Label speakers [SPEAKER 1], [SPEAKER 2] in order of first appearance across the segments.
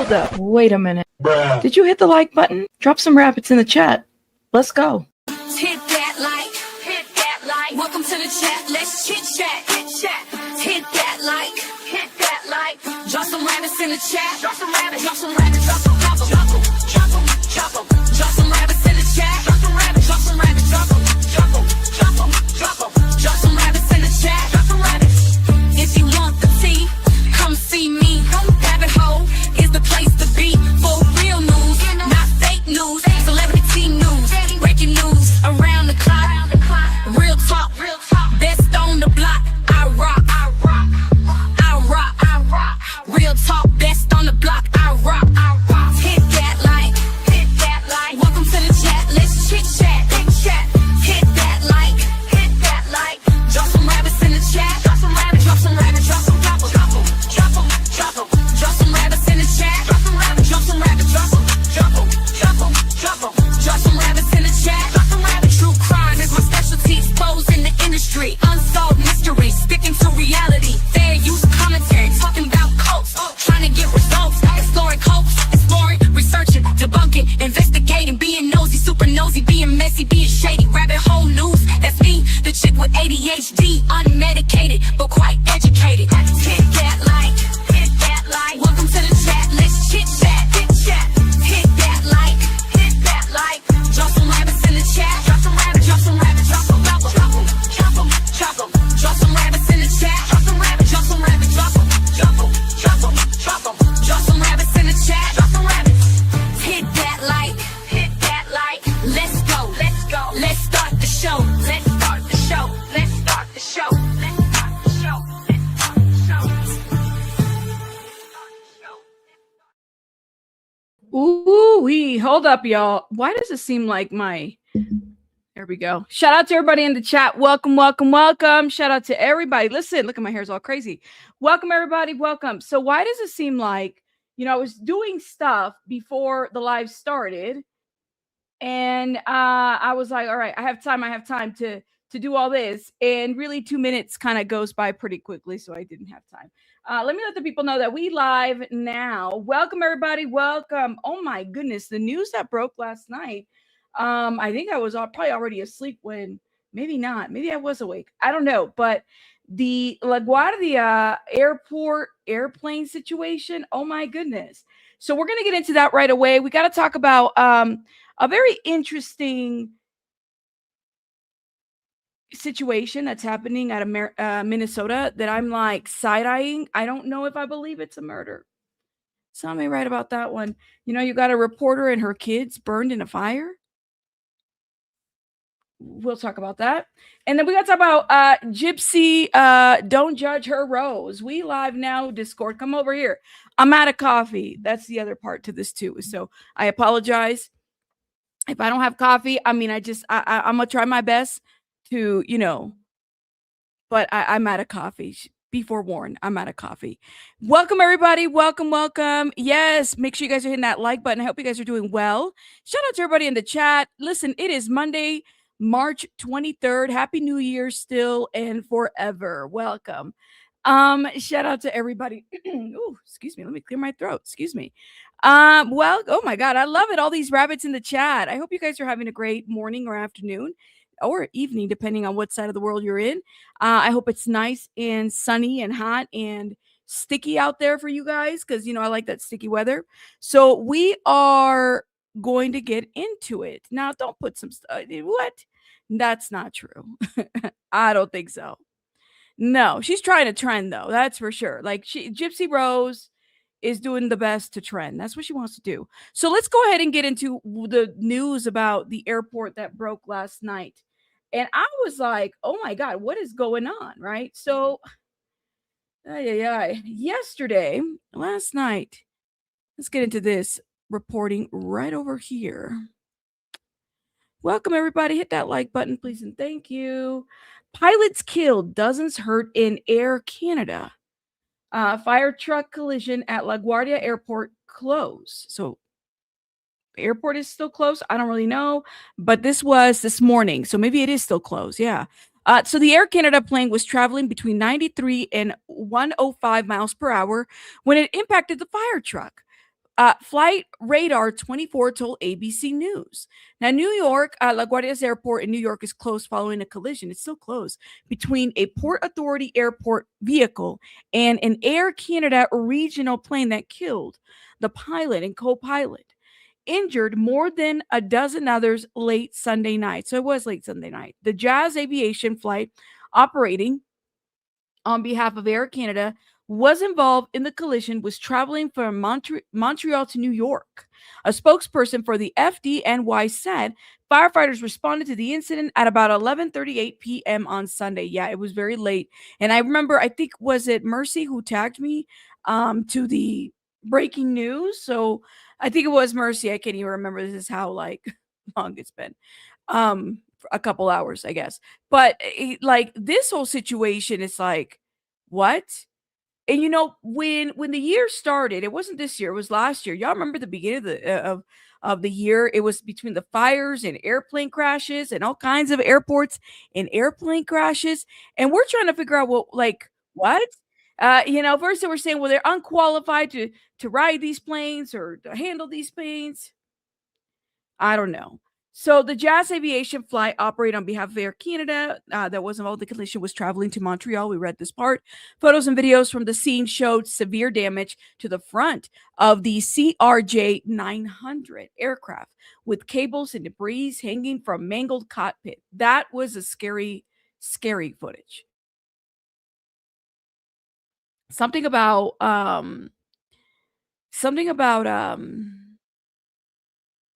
[SPEAKER 1] Hold up. Wait a minute.
[SPEAKER 2] Bruh.
[SPEAKER 1] Did you hit the like button? Drop some rabbits in the chat. Let's go.
[SPEAKER 3] Hit that like, hit that like. Welcome to the chat. Let's chit chat, hit chat. Hit that like, hit that like. Drop some rabbits in the chat. Drop some rabbits, drop some rabbits, drop some, drop them, drop them, drop them, drop them. Drop some rabbits in the chat. Drop some rabbits, drop some rabbits, drop them, drop them, drop them, drop them. Drop some rabbits in the chat. Drop some rabbits. If you want the tea, come see me. Rabbit hole is the place to be for real news, not fake news. Celebrity news, breaking news around the clock. Real talk, best on the block. I rock, I rock, I rock, I rock. Real talk, best on the block. I rock, I rock. Hit that like, hit that like. Welcome to the chat. Let's chit chat, hit chat. Hit that like, hit that like. Drop some rabbits in the chat. Drop some rabbits, drop some rabbits, drop some, drop them, drop them, drop them, drop them. Drop some rabbits in the chat. Drop some rabbits, drop some rabbits, drop them, drop them, drop them, drop them. Drop some rabbits in the chat. Drop some rabbits. True crime is my specialty. Exposing the industry. Unsolved mysteries. Sticking to reality. Fair use commentary. Talking about cults. Trying to get results. Exploring cults. Exploring. Researching. Debunking. Investigating. Being nosy. Super nosy. Being messy. Being shady. Rabbit hole news. That's me. The chick with ADHD. Unmedicated. But quite educated. Hit that like. Hit that like. Welcome to the chat. Let's chit chat. Hit chat. Hit that like. Hit that like. Drop some rabbits in the chat. Drop some rabbits. Drop some rabbits. Drop some. Drop them. Drop them. Drop them. Drop some rabbits in the chat. Drop some rabbits. Drop some rabbits. Drop them. Drop them. Drop them. Drop them. Drop some rabbits in the chat. Drop some rabbits. Hit that like. Hit that like. Let's go. Let's go. Let's start the show. Let's start the show. Let's start the show. Let's start the show. Let's start the show.
[SPEAKER 1] Ooh-wee. Hold up, y'all. Why does it seem like my... There we go. Shout out to everybody in the chat. Welcome, welcome, welcome. Shout out to everybody. Listen, look at my hair's all crazy. Welcome, everybody. Welcome. So why does it seem like, I was doing stuff before the live started, and I was like, all right, I have time to do all this. And really 2 minutes kind of goes by pretty quickly, so I didn't have time. Let me let the people know that we live now. Welcome, everybody. Welcome. Oh, my goodness. The news that broke last night. I think I was probably already asleep when, maybe not. Maybe I was awake. I don't know. But the LaGuardia Airport airplane situation. Oh, my goodness. So we're going to get into that right away. We got to talk about a very interesting situation that's happening out of Minnesota that I'm like side-eyeing. I don't know if I believe it's a murder. Some may write about that one. You got a reporter and her kids burned in a fire. We'll talk about that. And then we got to talk about Gypsy, don't judge her rose. We live now, Discord. Come over here. I'm out of coffee. That's the other part to this too. So I apologize if I don't have coffee. I mean, I'm going to try my best to, but I'm out of coffee. Be forewarned, I'm out of coffee. Welcome, everybody. Welcome, welcome. Yes, make sure you guys are hitting that like button. I hope you guys are doing well. Shout out to everybody in the chat. Listen, it is Monday, March 23rd. Happy New Year still and forever. Welcome. Shout out to everybody. Ooh, excuse me. Let me clear my throat. Excuse me. Well, oh my God, I love it. All these rabbits in the chat. I hope you guys are having a great morning or afternoon or evening, depending on what side of the world you're in. I hope it's nice and sunny and hot and sticky out there for you guys, because, I like that sticky weather. So we are going to get into it. Now, don't put some stuff. What? That's not true. I don't think so. No, she's trying to trend, though. That's for sure. Like, Gypsy Rose is doing the best to trend. That's what she wants to do. So let's go ahead and get into the news about the airport that broke last night. And I was like, oh my God, what is going on? Right. So last night, let's get into this reporting right over here. Welcome, everybody. Hit that like button, please. And thank you. Pilots killed, dozens hurt in Air Canada. Fire truck collision at LaGuardia Airport closed. So the airport is still closed. I don't really know, but this was this morning, so maybe it is still closed. Yeah. So the Air Canada plane was traveling between 93 and 105 miles per hour when it impacted the fire truck. Flight Radar 24 told ABC News. Now, New York, LaGuardia Airport in New York is closed following a collision. It's still closed between a Port Authority airport vehicle and an Air Canada regional plane that killed the pilot and co-pilot. Injured more than a dozen others late Sunday night. So it was late Sunday night. The Jazz Aviation flight operating on behalf of Air Canada was involved in the collision, was traveling from Montreal to New York. A spokesperson for the FDNY said firefighters responded to the incident at about 11:38 p.m. on Sunday. Yeah, it was very late. And I remember, I think, was it Mercy who tagged me to the breaking news? So I think it was Mercy. I can't even remember. This is how like long it's been. A couple hours, I guess. But like this whole situation is like, what? And when the year started, it wasn't this year, it was last year. Y'all remember the beginning of the year? It was between the fires and airplane crashes and all kinds of airports and airplane crashes. And we're trying to figure out what? First they were saying, well, they're unqualified to ride these planes or to handle these planes. I don't know. So the Jazz Aviation flight operated on behalf of Air Canada that was involved in the collision was traveling to Montreal. We read this part. Photos and videos from the scene showed severe damage to the front of the CRJ 900 aircraft with cables and debris hanging from mangled cockpit. That was a scary, scary footage. Something about I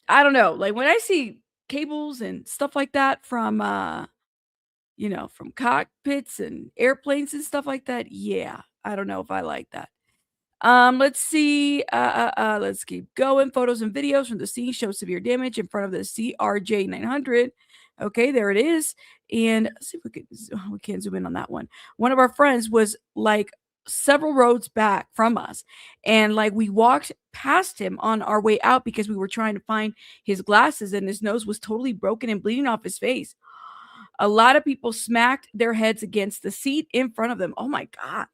[SPEAKER 1] don't know, like when I see cables and stuff like that from from cockpits and airplanes and stuff like that, yeah, I don't know if I like that. Let's see. Let's keep going. Photos and videos from the scene show severe damage in front of the CRJ 900. Okay, there it is. And let's see if we can zoom in on that one. One of our friends was like several roads back from us, and like we walked past him on our way out because we were trying to find his glasses, and his nose was totally broken and bleeding off his face. A lot of people smacked their heads against the seat in front of them. Oh my God.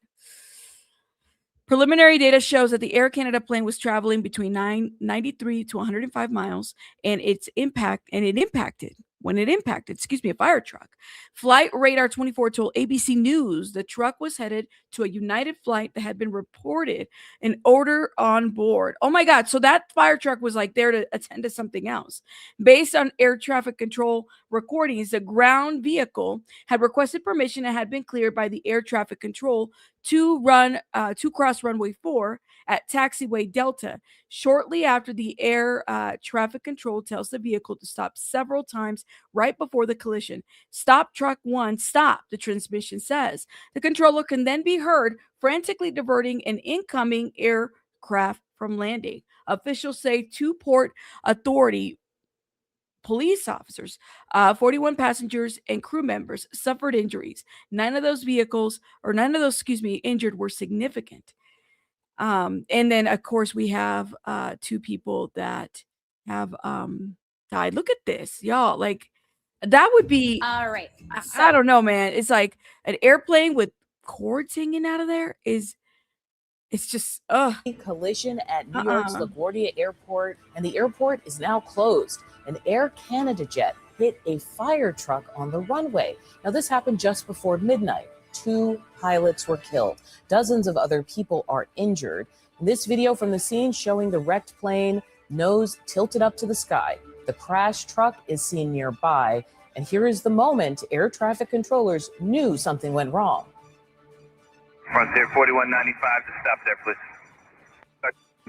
[SPEAKER 1] Preliminary data shows that the Air Canada plane was traveling between 93 to 105 miles, and it impacted a fire truck. Flight Radar 24 told ABC News the truck was headed to a United flight that had been reported an odor on board. Oh my God. So that fire truck was like there to attend to something else. Based on air traffic control recordings, the ground vehicle had requested permission and had been cleared by the air traffic control to cross runway 4 at taxiway Delta. Shortly after, the air traffic control tells the vehicle to stop several times right before the collision. Stop, truck one, stop, the transmission says. The controller can then be heard frantically diverting an incoming aircraft from landing. Officials say 2 Port Authority police officers, 41 passengers and crew members suffered injuries. None of those injured were significant. And then, of course, we have 2 people that have died. Look at this, y'all. Like, that would be
[SPEAKER 2] all right.
[SPEAKER 1] I don't know, man. It's like an airplane with cords hanging out of there it's just
[SPEAKER 4] collision at New York's LaGuardia Airport, and the airport is now closed. An Air Canada jet hit a fire truck on the runway. Now, this happened just before midnight. 2 pilots were killed. Dozens of other people are injured. This video from the scene showing the wrecked plane, nose tilted up to the sky. The crash truck is seen nearby, and here is the moment air traffic controllers knew something went wrong.
[SPEAKER 5] Frontier 4195 to stop there, please.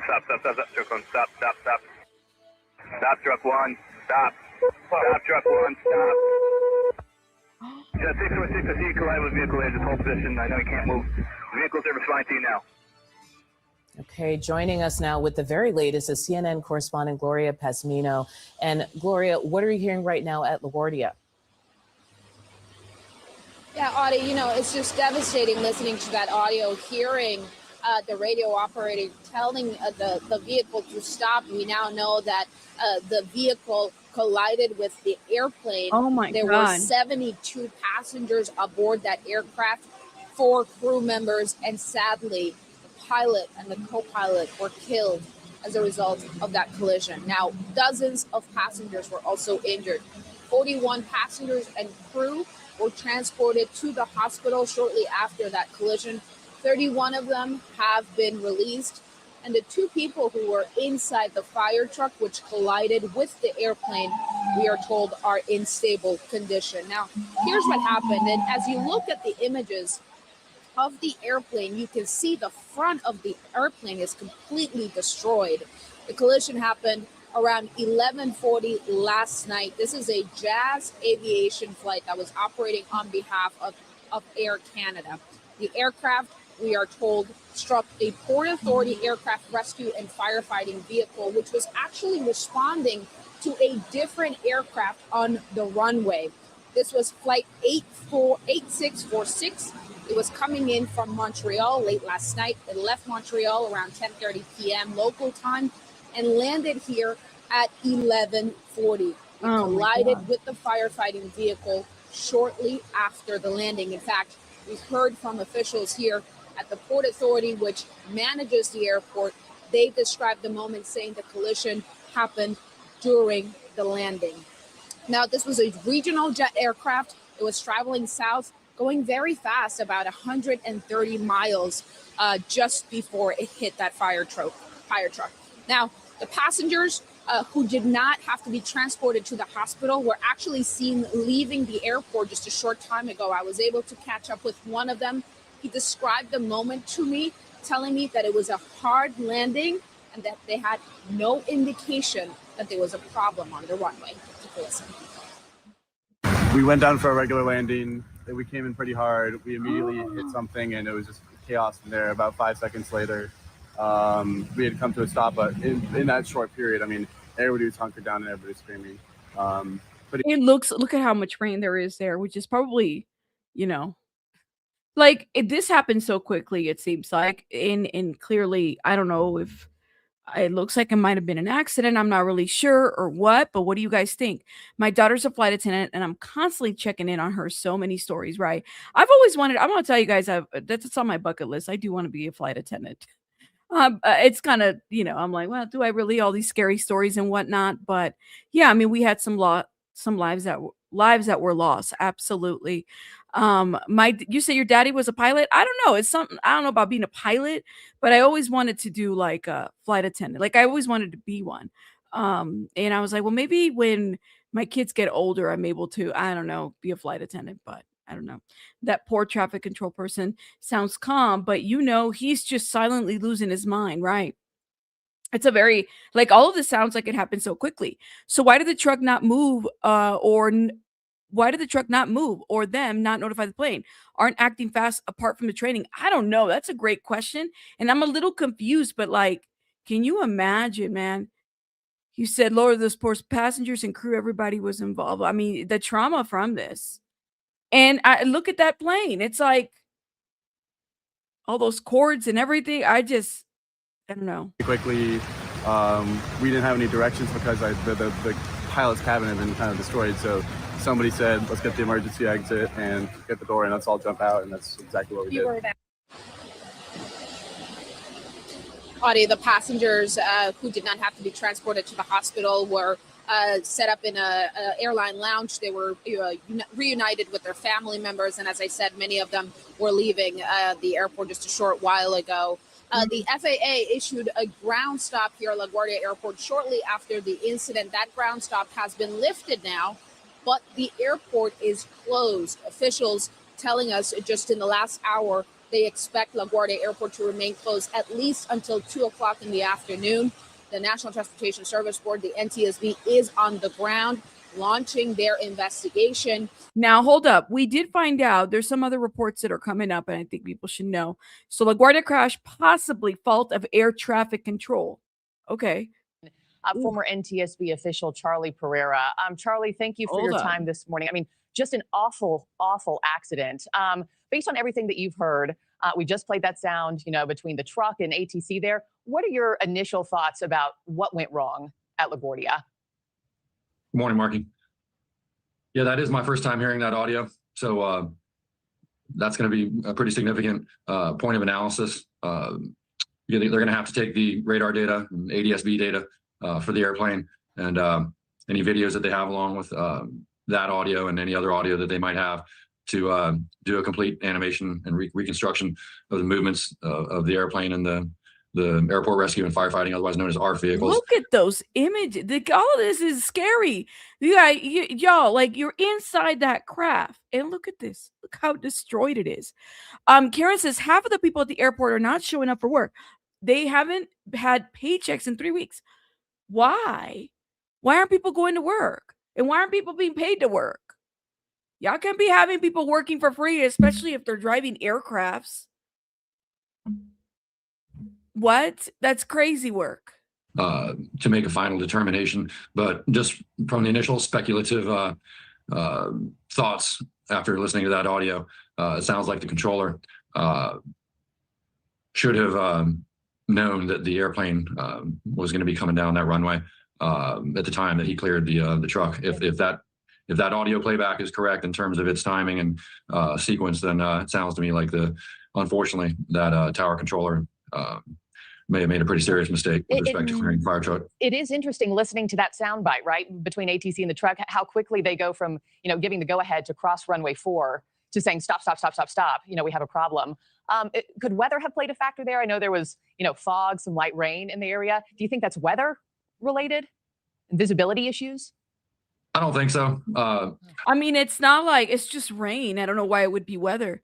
[SPEAKER 5] Stop, truck one, stop. Stop, truck one, stop. Stop, truck one, stop. Yeah, 646, I see you collide with vehicle in just hold position. I know you can't move. Vehicle's are responding to you now.
[SPEAKER 4] Okay, joining us now with the very latest is CNN correspondent Gloria Pasmino. And Gloria, what are you hearing right now at LaGuardia?
[SPEAKER 2] Yeah, Audie, it's just devastating listening to that audio, hearing the radio operator telling the vehicle to stop. We now know that the vehicle collided with the airplane.
[SPEAKER 1] Oh my God.
[SPEAKER 2] There were 72 passengers aboard that aircraft, 4 crew members, and sadly, the pilot and the co-pilot were killed. as a result of that collision. Now, dozens of passengers were also injured. 41 passengers and crew were transported to the hospital shortly after that collision. 31 of them have been released, and the 2 people who were inside the fire truck, which collided with the airplane, we are told are in stable condition. Now, here's what happened. And as you look at the images of the airplane, you can see the front of the airplane is completely destroyed. The collision happened around 11:40 last night. This is a Jazz Aviation flight that was operating on behalf of Air Canada. The aircraft, we are told, struck a Port Authority aircraft rescue and firefighting vehicle, which was actually responding to a different aircraft on the runway. This was flight 8646. It was coming in from Montreal late last night. It left Montreal around 10:30 p.m. local time and landed here at 11:40. It collided with the firefighting vehicle shortly after the landing. In fact, we heard from officials here at the Port Authority, which manages the airport. They described the moment, saying the collision happened during the landing. Now, this was a regional jet aircraft. It was traveling south, going very fast, about 130 miles just before it hit that fire truck. Now, the passengers who did not have to be transported to the hospital were actually seen leaving the airport just a short time ago. I was able to catch up with one of them. He described the moment to me, telling me that it was a hard landing and that they had no indication that there was a problem on the runway. Listen.
[SPEAKER 6] We went down for a regular landing. We came in pretty hard. We immediately hit something, and it was just chaos from there. About 5 seconds later, we had come to a stop. But in that short period, I mean, everybody was hunkered down and everybody was screaming. But
[SPEAKER 1] Look at how much rain there is there, which is probably, you know, like this happened so quickly. It seems like, and clearly, I don't know if it looks like it might have been an accident. I'm not really sure or what, but what do you guys think? My daughter's a flight attendant, and I'm constantly checking in on her. So many stories, right? I've always wanted. I'm gonna tell you guys, that's on my bucket list. I do want to be a flight attendant. It's kind of, I'm like, well, do I really? All these scary stories and whatnot, but yeah, I mean, we had some lives that were lost. Absolutely. You say your daddy was a pilot? I don't know. It's something, I don't know about being a pilot, but I always wanted to do like a flight attendant. Like I always wanted to be one. And I was like, well, maybe when my kids get older, I'm able to, I don't know, be a flight attendant, but I don't know. That poor traffic control person sounds calm, but he's just silently losing his mind, right? It's a very, like, all of this sounds like it happened so quickly. So why did the truck not move, why did the truck not move or them not notify the plane? Aren't acting fast apart from the training? I don't know. That's a great question. And I'm a little confused, but like, can you imagine, man? You said, Lord, those poor passengers and crew, everybody was involved. I mean, the trauma from this. And I look at that plane. It's like all those cords and everything. I don't know.
[SPEAKER 6] quickly, we didn't have any directions because the pilot's cabin had been kind of destroyed. So somebody said, let's get the emergency exit and get the door and let's all jump out. And that's exactly what we did.
[SPEAKER 2] Audie, the passengers who did not have to be transported to the hospital were set up in a airline lounge. They were reunited with their family members. And as I said, many of them were leaving the airport just a short while ago. The FAA issued a ground stop here at LaGuardia Airport shortly after the incident. That ground stop has been lifted now, but the airport is closed. Officials telling us just in the last hour, they expect LaGuardia Airport to remain closed at least until 2 o'clock in the afternoon. The National Transportation Service Board, the NTSB, is on the ground launching their investigation.
[SPEAKER 1] Now, hold up. We did find out there's some other reports that are coming up, and I think people should know. So LaGuardia crash, possibly fault of air traffic control. Okay.
[SPEAKER 4] Former NTSB official Charlie Pereira. Charlie, thank you for your time this morning. I mean, just an awful, awful accident. Based on everything that you've heard, we just played that sound, between the truck and ATC there. What are your initial thoughts about what went wrong at LaGuardia?
[SPEAKER 7] Good morning, Marky. Yeah, that is my first time hearing that audio. So that's going to be a pretty significant point of analysis. they're going to have to take the radar data and ADS-B data for the airplane, and any videos that they have along with that audio and any other audio that they might have to do a complete animation and reconstruction of the movements of the airplane and the airport rescue and firefighting, otherwise known as ARF vehicles.
[SPEAKER 1] Look at those images. All of this is scary. Y'all, like, you're inside that craft, and look at this. Look how destroyed it is. Karen says half of the people at the airport are not showing up for work. They haven't had paychecks in 3 weeks. Why? Why aren't people going to work? And why aren't people being paid to work? Y'all can't be having people working for free, especially if they're driving aircrafts. What? That's crazy work.
[SPEAKER 7] To make a final determination, but just from the initial speculative thoughts after listening to that audio, it sounds like the controller should have known that the airplane was going to be coming down that runway at the time that he cleared the truck. If that audio playback is correct in terms of its timing and sequence, then it sounds to me like unfortunately that tower controller may have made a pretty serious mistake with respect to clearing the fire truck.
[SPEAKER 8] It is interesting listening to that soundbite, right, between ATC and the truck, how quickly they go from, giving the go-ahead to cross runway 4 to saying, stop, stop, stop, stop, stop. We have a problem. Could weather have played a factor there? I know there was, fog, some light rain in the area. Do you think that's weather related? Visibility issues?
[SPEAKER 7] I don't think so.
[SPEAKER 1] I mean, it's not like it's just rain. I don't know why it would be weather.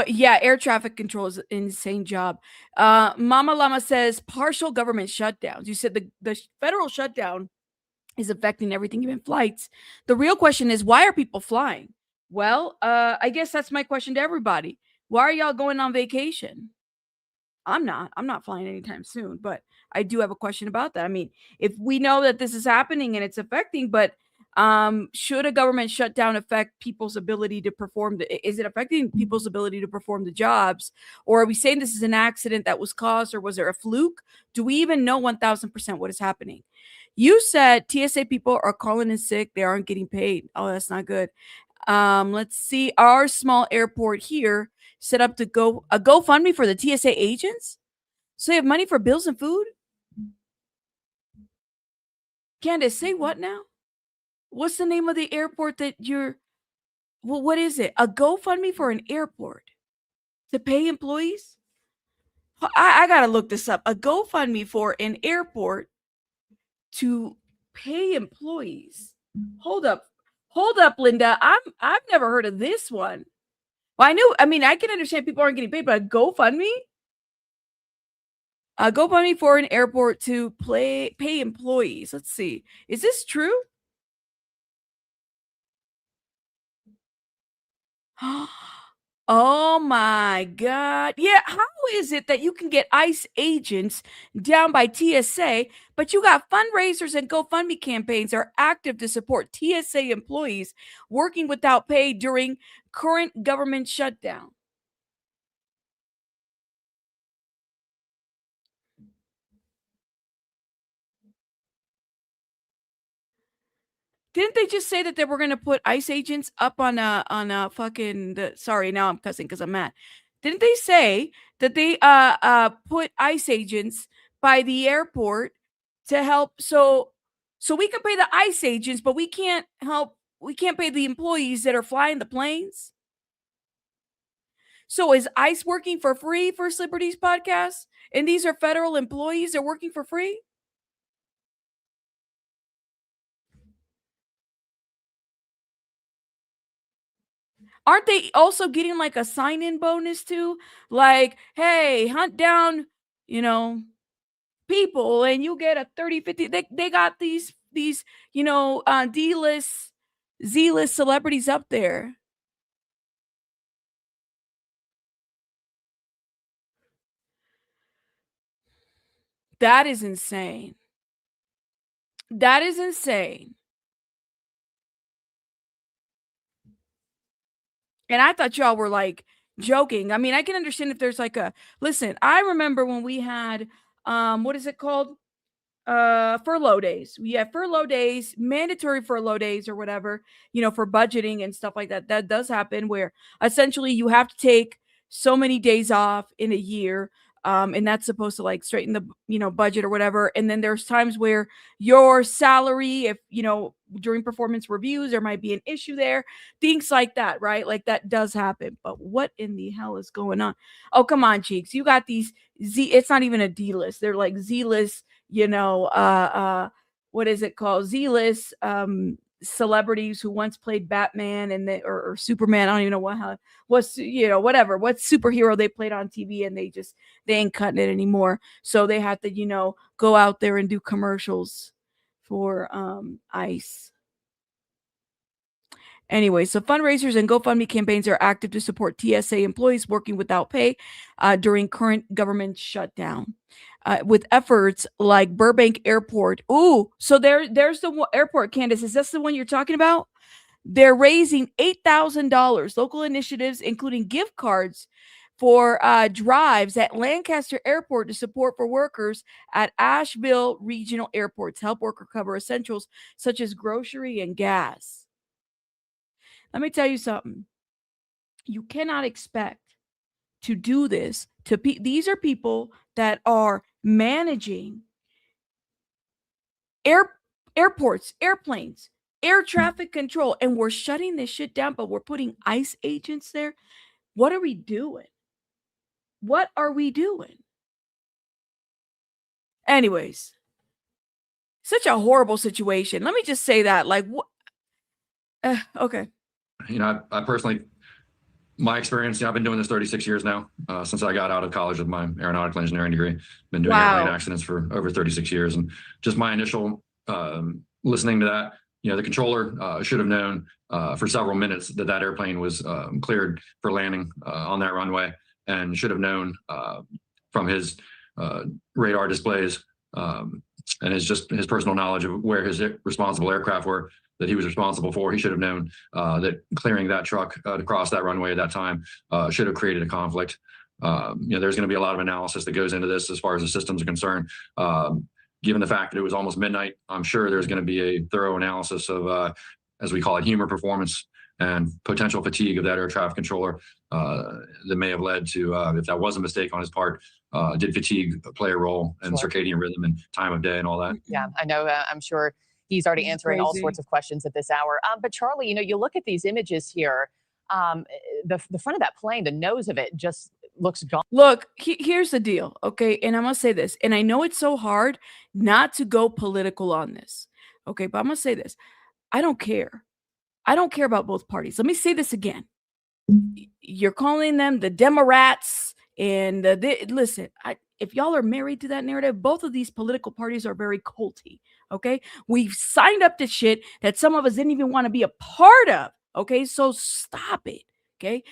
[SPEAKER 1] Yeah, air traffic control is an insane job. Mama Llama says partial government shutdowns. You said the federal shutdown is affecting everything, even flights. The real question is, why are people flying? Well, I guess that's my question to everybody. Why are y'all going on vacation? I'm not flying anytime soon, but I do have a question about that. I mean, if we know that this is happening and it's affecting, but should a government shutdown affect people's ability to perform? Is it affecting people's ability to perform the jobs? Or are we saying this is an accident that was caused, or was there a fluke? Do we even know 1000% what is happening? You said TSA people are calling in sick. They aren't getting paid. Oh, that's not good. Let's see. Our small airport here set up a GoFundMe for the TSA agents. So they have money for bills and food. Candace, say what now? What's the name of the airport that what is it? A GoFundMe for an airport to pay employees? I got to look this up. A GoFundMe for an airport to pay employees. Hold up, Linda. I've never heard of this one. Well, I can understand people aren't getting paid, but a GoFundMe? A GoFundMe for an airport to pay employees. Let's see. Is this true? Oh my God. Yeah. How is it that you can get ICE agents down by TSA, but you got fundraisers and GoFundMe campaigns are active to support TSA employees working without pay during current government shutdown? Didn't they just say that they were going to put ICE agents up on a fucking sorry, now I'm cussing because I'm mad. Didn't they say that they put ICE agents by the airport to help so we can pay the ICE agents, but we can't pay the employees that are flying the planes? So is ICE working for free for Liberties podcast? And these are federal employees that are working for free? Aren't they also getting like a sign-in bonus too? Like, hey, hunt down, people and you get a 30, 50. They got these D-list, Z-list celebrities up there. That is insane. That is insane. And I thought y'all were like joking. I mean, I can understand if there's like listen, I remember when we had, what is it called? Furlough days. We have furlough days, mandatory furlough days or whatever, for budgeting and stuff like that. That does happen where essentially you have to take so many days off in a year And that's supposed to like straighten the, budget or whatever. And then there's times where your salary, if, during performance reviews, there might be an issue there, things like that, right? Like that does happen. But what in the hell is going on? Oh, come on, Cheeks. You got these it's not even a D list. They're like Z list, what is it called? Z list, celebrities who once played Batman and or Superman. I don't even know what's whatever what superhero they played on TV, and they ain't cutting it anymore. So they have to go out there and do commercials for ICE. Anyway, so fundraisers and GoFundMe campaigns are active to support TSA employees working without pay during current government shutdown. With efforts like Burbank Airport. Ooh, so there's the airport, Candace. Is that the one you're talking about? They're raising $8,000. Local initiatives, including gift cards for drives at Lancaster Airport to support for workers at Asheville regional airports, help worker cover essentials such as grocery and gas. Let me tell you something. You cannot expect to do this to these are people that are managing airports, airplanes, air traffic control, and we're shutting this shit down, but we're putting ICE agents there. What are we doing? What are we doing? Anyways, such a horrible situation. Let me just say that. Like, what? Okay.
[SPEAKER 7] I personally, my experience, I've been doing this 36 years now, since I got out of college with my aeronautical engineering degree. Been doing airplane accidents for over 36 years. And just my initial listening to that, the controller should have known for several minutes that airplane was cleared for landing on that runway, and should have known from his radar displays and his personal knowledge of where his responsible aircraft were that he was responsible for. He should have known that clearing that truck to cross that runway at that time should have created a conflict. There's going to be a lot of analysis that goes into this as far as the systems are concerned. Given the fact that it was almost midnight, I'm sure there's going to be a thorough analysis of, as we call it, humor performance and potential fatigue of that air traffic controller that may have led to, if that was a mistake on his part, did fatigue play a role in circadian rhythm and time of day and all that?
[SPEAKER 8] Yeah, I know. I'm sure he's already answering all sorts of questions at this hour. But Charlie, you look at these images here, the front of that plane, the nose of it just looks gone.
[SPEAKER 1] Look, here's the deal, okay? And I'm going to say this, and I know it's so hard not to go political on this, okay? But I'm going to say this. I don't care. I don't care about both parties. Let me say this again. You're calling them the Democrats and listen, if y'all are married to that narrative, both of these political parties are very culty, okay? We've signed up to shit that some of us didn't even want to be a part of, okay? So stop it, okay?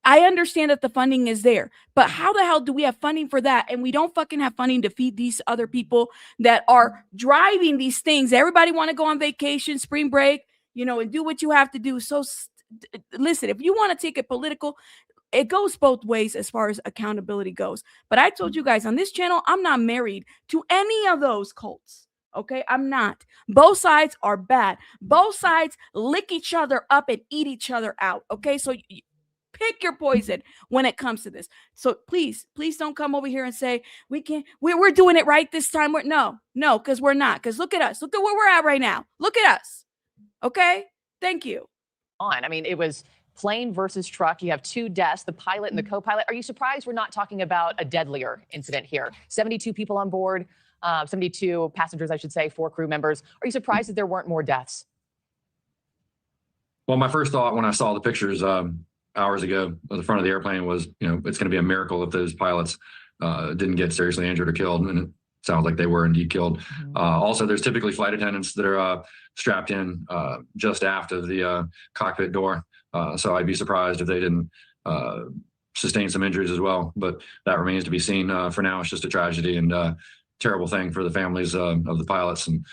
[SPEAKER 1] I understand that the funding is there, but how the hell do we have funding for that? And we don't fucking have funding to feed these other people that are driving these things. Everybody want to go on vacation, spring break, and do what you have to do. So listen, if you want to take it political, it goes both ways as far as accountability goes. But I told you guys on this channel, I'm not married to any of those cults. Okay, I'm not. Both sides are bad. Both sides lick each other up and eat each other out. Okay, so pick your poison when it comes to this. So please don't come over here and say we're doing it right this time. No, because we're not. Because look at us. Look at where we're at right now. Look at us. Okay, thank you.
[SPEAKER 8] I mean, it was plane versus truck. You have 2 deaths, the pilot and the co-pilot. Are you surprised we're not talking about a deadlier incident here? 72 people on board, 72 passengers, I should say, 4 crew members. Are you surprised that there weren't more deaths?
[SPEAKER 7] Well, my first thought when I saw the pictures hours ago of the front of the airplane was, it's going to be a miracle if those pilots didn't get seriously injured or killed. And it sounds like they were indeed killed. Also, there's typically flight attendants that are strapped in just after the cockpit door. So I'd be surprised if they didn't sustain some injuries as well. But that remains to be seen. For now, it's just a tragedy and terrible thing for the families of the pilots and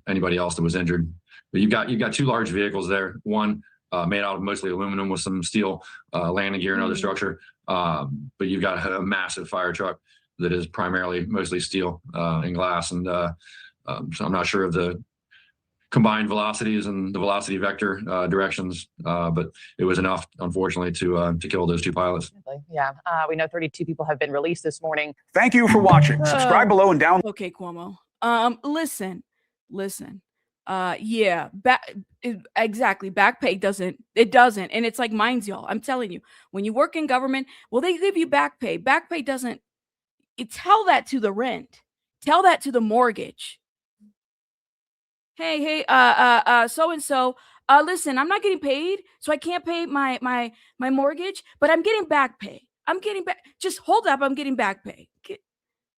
[SPEAKER 7] anybody else that was injured. But you've got 2 large vehicles there. One made out of mostly aluminum with some steel landing gear and other structure. But you've got a massive fire truck that is primarily mostly steel and glass. And so I'm not sure of the combined velocities and the velocity vector directions, but it was enough, unfortunately, to kill those two pilots.
[SPEAKER 8] Yeah, we know 32 people have been released this morning.
[SPEAKER 9] Thank you for watching. Subscribe below and download.
[SPEAKER 1] Okay, Cuomo. Listen. Yeah, exactly. Back pay doesn't, and it's like mines, y'all. I'm telling you, when you work in government, well, they give you back pay. Back pay doesn't. Tell that to the rent. Tell that to the mortgage. Hey, so and so. Listen, I'm not getting paid, so I can't pay my mortgage, but I'm getting back pay. I'm getting back. Just hold up. I'm getting back pay.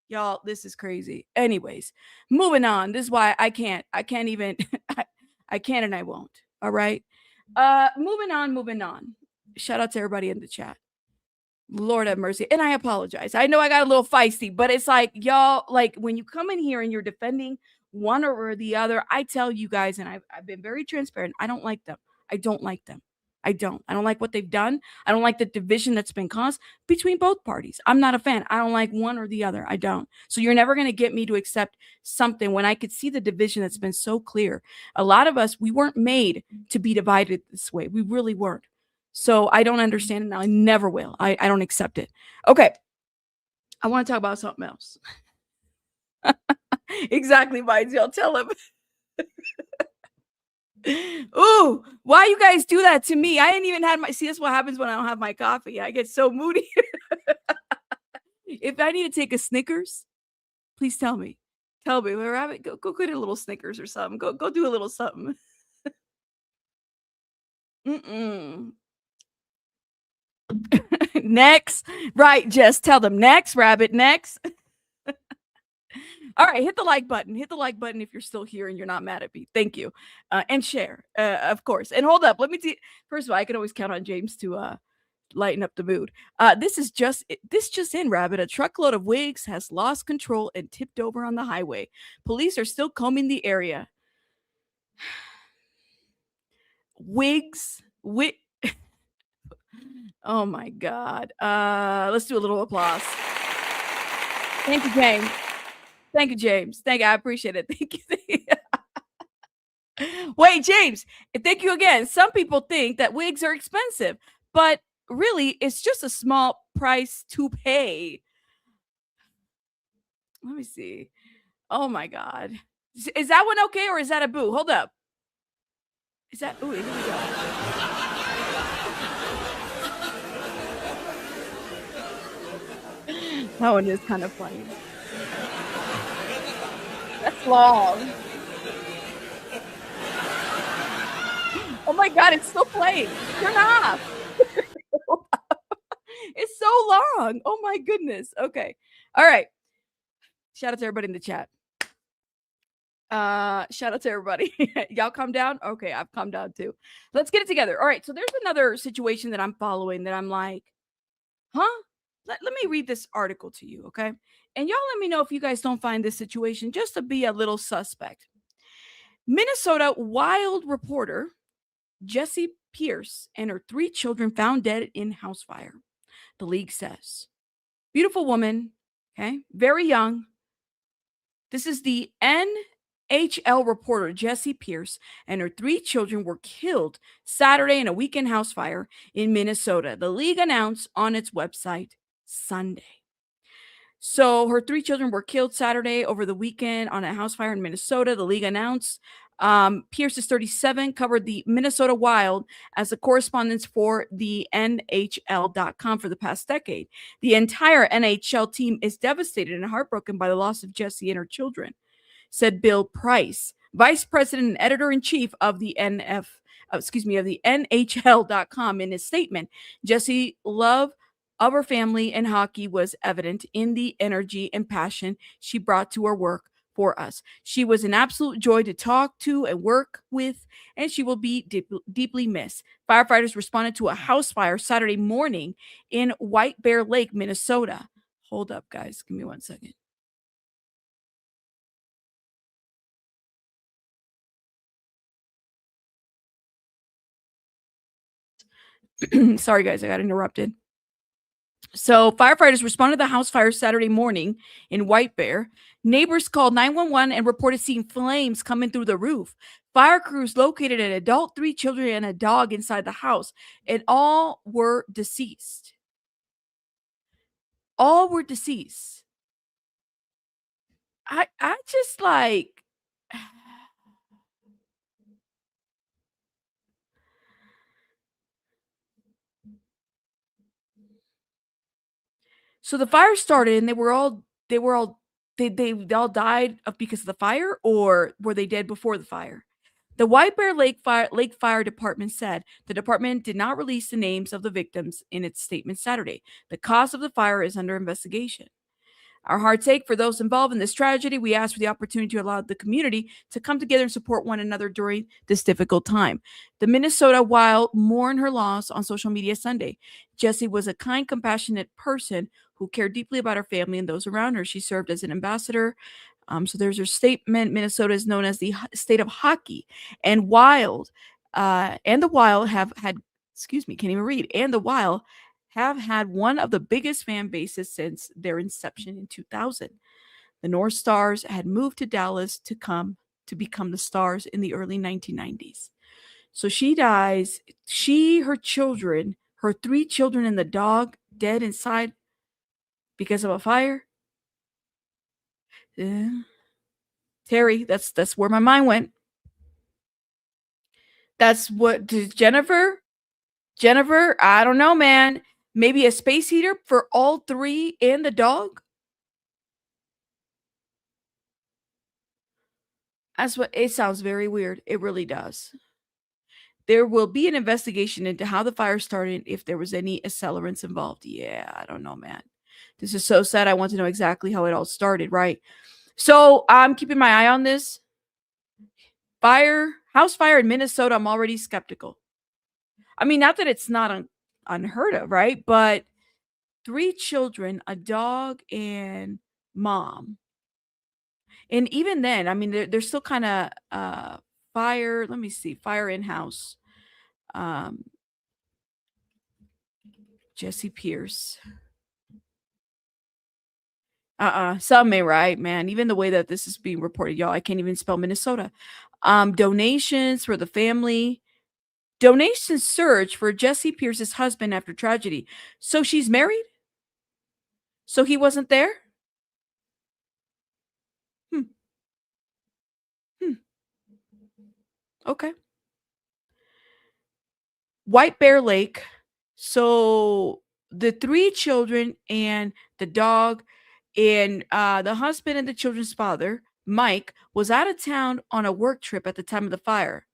[SPEAKER 1] Y'all, this is crazy. Anyways, moving on. This is why I can't even, I can't and I won't. All right. Moving on. Shout out to everybody in the chat. Lord have mercy. And I apologize. I know I got a little feisty, but it's like, y'all, like when you come in here and you're defending one or the other, I tell you guys, and I've been very transparent. I don't like them. I don't like what they've done. I don't like the division that's been caused between both parties. I'm not a fan. I don't like one or the other. I don't. So you're never going to get me to accept something when I could see the division that's been so clear. A lot of us, we weren't made to be divided this way. We really weren't. So I don't understand it now. I never will. I don't accept it. Okay. I want to talk about something else. Exactly, Miles. Y'all tell him. Ooh, why you guys do that to me? I ain't even had my, see, that's what happens when I don't have my coffee. I get so moody. If I need to take a Snickers, please tell me. Tell me. Go get a little Snickers or something. Go do a little something. Next. Right, Jess. Tell them. Next, Rabbit. Next. All right, hit the like button. Hit the like button if you're still here and you're not mad at me. Thank you. And share, of course. And hold up. Let me see. First of all, I can always count on James to lighten up the mood. This just in, Rabbit. A truckload of wigs has lost control and tipped over on the highway. Police are still combing the area. Wigs. Oh my God. Let's do a little applause. Thank you, James. Thank you, James. Thank you. I appreciate it. Thank you. Wait, James, thank you again. Some people think that wigs are expensive, but really, it's just a small price to pay. Let me see. Oh my God. Is that one okay or is that a boo? Hold up. Is that, ooh, here we go. That one is kind of funny. That's long. Oh my God, it's still playing. Turn off. It's so long. Oh my goodness. Okay. All right. Shout out to everybody in the chat. Shout out to everybody. Y'all calm down? Okay, I've calmed down too. Let's get it together. All right. So there's another situation that I'm following that I'm like, huh? Let me read this article to you, okay? And y'all let me know if you guys don't find this situation just to be a little suspect. Minnesota wild reporter Jessie Pierce and her 3 children found dead in house fire. The League says. Beautiful woman, okay? Very young. This is the NHL reporter Jessie Pierce and her 3 children were killed Saturday in a weekend house fire in Minnesota. The League announced on its website Sunday. So her 3 children were killed Saturday over the weekend on a house fire in Minnesota. The League announced. Pierce is 37, covered the Minnesota Wild as a correspondent for the NHL.com for the past decade. The entire NHL team is devastated and heartbroken by the loss of Jessie and her children, said Bill Price, vice president and editor-in-chief of the NHL.com in his statement. Jessie love of her family and hockey was evident in the energy and passion she brought to her work for us. She was an absolute joy to talk to and work with, and she will be deeply missed. Firefighters responded to a house fire Saturday morning in White Bear Lake, Minnesota. Hold up, guys. Give me 1 second. Sorry, guys. I got interrupted. So firefighters responded to the house fire Saturday morning in White Bear. Neighbors called 911 and reported seeing flames coming through the roof. Fire crews located an adult, 3 children, and a dog inside the house, and all were deceased. All were deceased. I just like so the fire started and they all died because of the fire, or were they dead before the fire? The White Bear Lake Fire Department said the department did not release the names of the victims in its statement Saturday. The cause of the fire is under investigation. Our hearts ache for those involved in this tragedy. We ask for the opportunity to allow the community to come together and support one another during this difficult time. The Minnesota Wild mourned her loss on social media Sunday. Jessie was a kind, compassionate person who cared deeply about her family and those around her. She served as an ambassador. So there's her statement. Minnesota is known as the state of hockey, and the Wild have had, can't even read, and the Wild have had one of the biggest fan bases since their inception in 2000. The North Stars had moved to Dallas to become the Stars in the early 1990s. So she dies. Her children, her 3 children and the dog dead inside because of a fire. Terry, that's where my mind went. That's what Jennifer, I don't know, man. Maybe a space heater for all 3 and the dog? That's what it sounds very weird. It really does. There will be an investigation into how the fire started, if there was any accelerants involved. Yeah, I don't know, man. This is so sad. I want to know exactly how it all started, right? So I'm keeping my eye on this. House fire in Minnesota, I'm already skeptical. I mean, not that it's not unheard of, right? But 3 children, a dog, and mom. And even then, I mean, there's still kind of fire. Let me see. Fire in house. Jesse Pierce. Some ain't right, man. Even the way that this is being reported, y'all, I can't even spell Minnesota. Donations for the family. Donations surge for Jesse Pierce's husband after tragedy. So she's married? So he wasn't there? Okay. White Bear Lake. So the 3 children and the dog and the husband and the children's father, Mike, was out of town on a work trip at the time of the fire.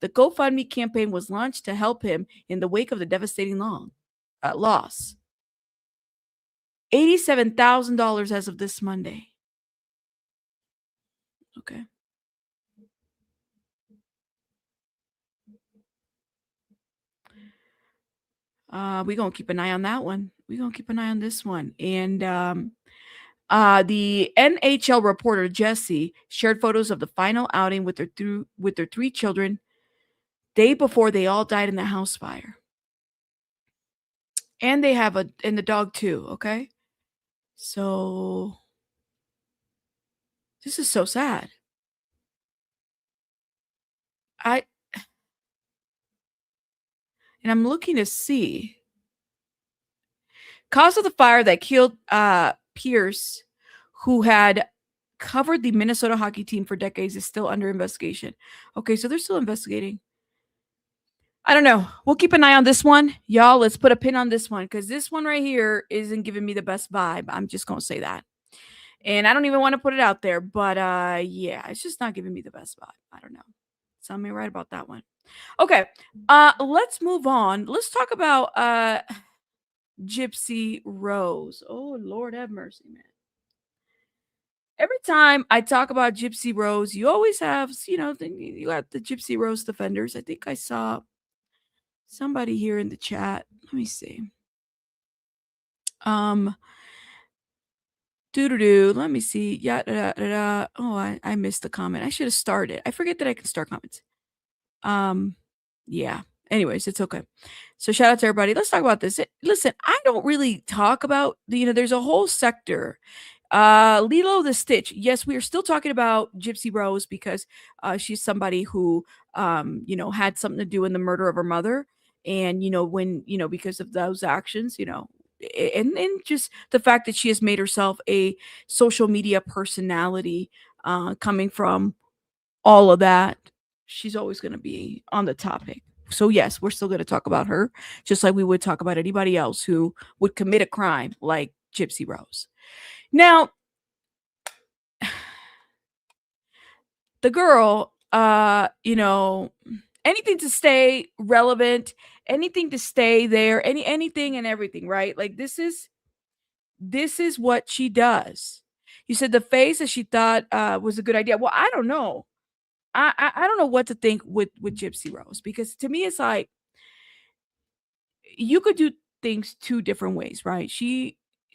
[SPEAKER 1] The GoFundMe campaign was launched to help him in the wake of the devastating loss. $87,000 as of this Monday. Okay. We're going to keep an eye on that one. We're going to keep an eye on this one. And the NHL reporter Jessie shared photos of the final outing with their 3 children day before they all died in the house fire. And they have and the dog too, okay? So this is so sad. And I'm looking to see cause of the fire that killed Pierce, who had covered the Minnesota hockey team for decades, is still under investigation. Okay, so they're still investigating. I don't know. We'll keep an eye on this one. Y'all, let's put a pin on this one, because this one right here isn't giving me the best vibe. I'm just going to say that. And I don't even want to put it out there, but yeah, it's just not giving me the best vibe. I don't know. Sound me right about that one. Okay, let's move on. Let's talk about Gypsy Rose. Oh, Lord have mercy, man. Every time I talk about Gypsy Rose, you always have, you got the Gypsy Rose defenders. I think I saw somebody here in the chat. Let me see. Let me see. Yeah. Oh, I missed the comment. I should have started. I forget that I can start comments. Yeah. anyways, it's okay. So shout out to everybody. Let's talk about this. Listen, I don't really talk about there's a whole sector. Lilo the Stitch. Yes, we are still talking about Gypsy Rose because she's somebody who had something to do in the murder of her mother. And when because of those actions, and just the fact that she has made herself a social media personality, coming from all of that, she's always going to be on the topic. So yes, we're still going to talk about her, just like we would talk about anybody else who would commit a crime like Gypsy Rose. Now, the girl, anything to stay relevant, anything to stay there, anything and everything, right? Like this is what she does. You said the face that she thought was a good idea. Well, I don't know. I don't know what to think with Gypsy Rose, because to me it's like you could do things two different ways, right?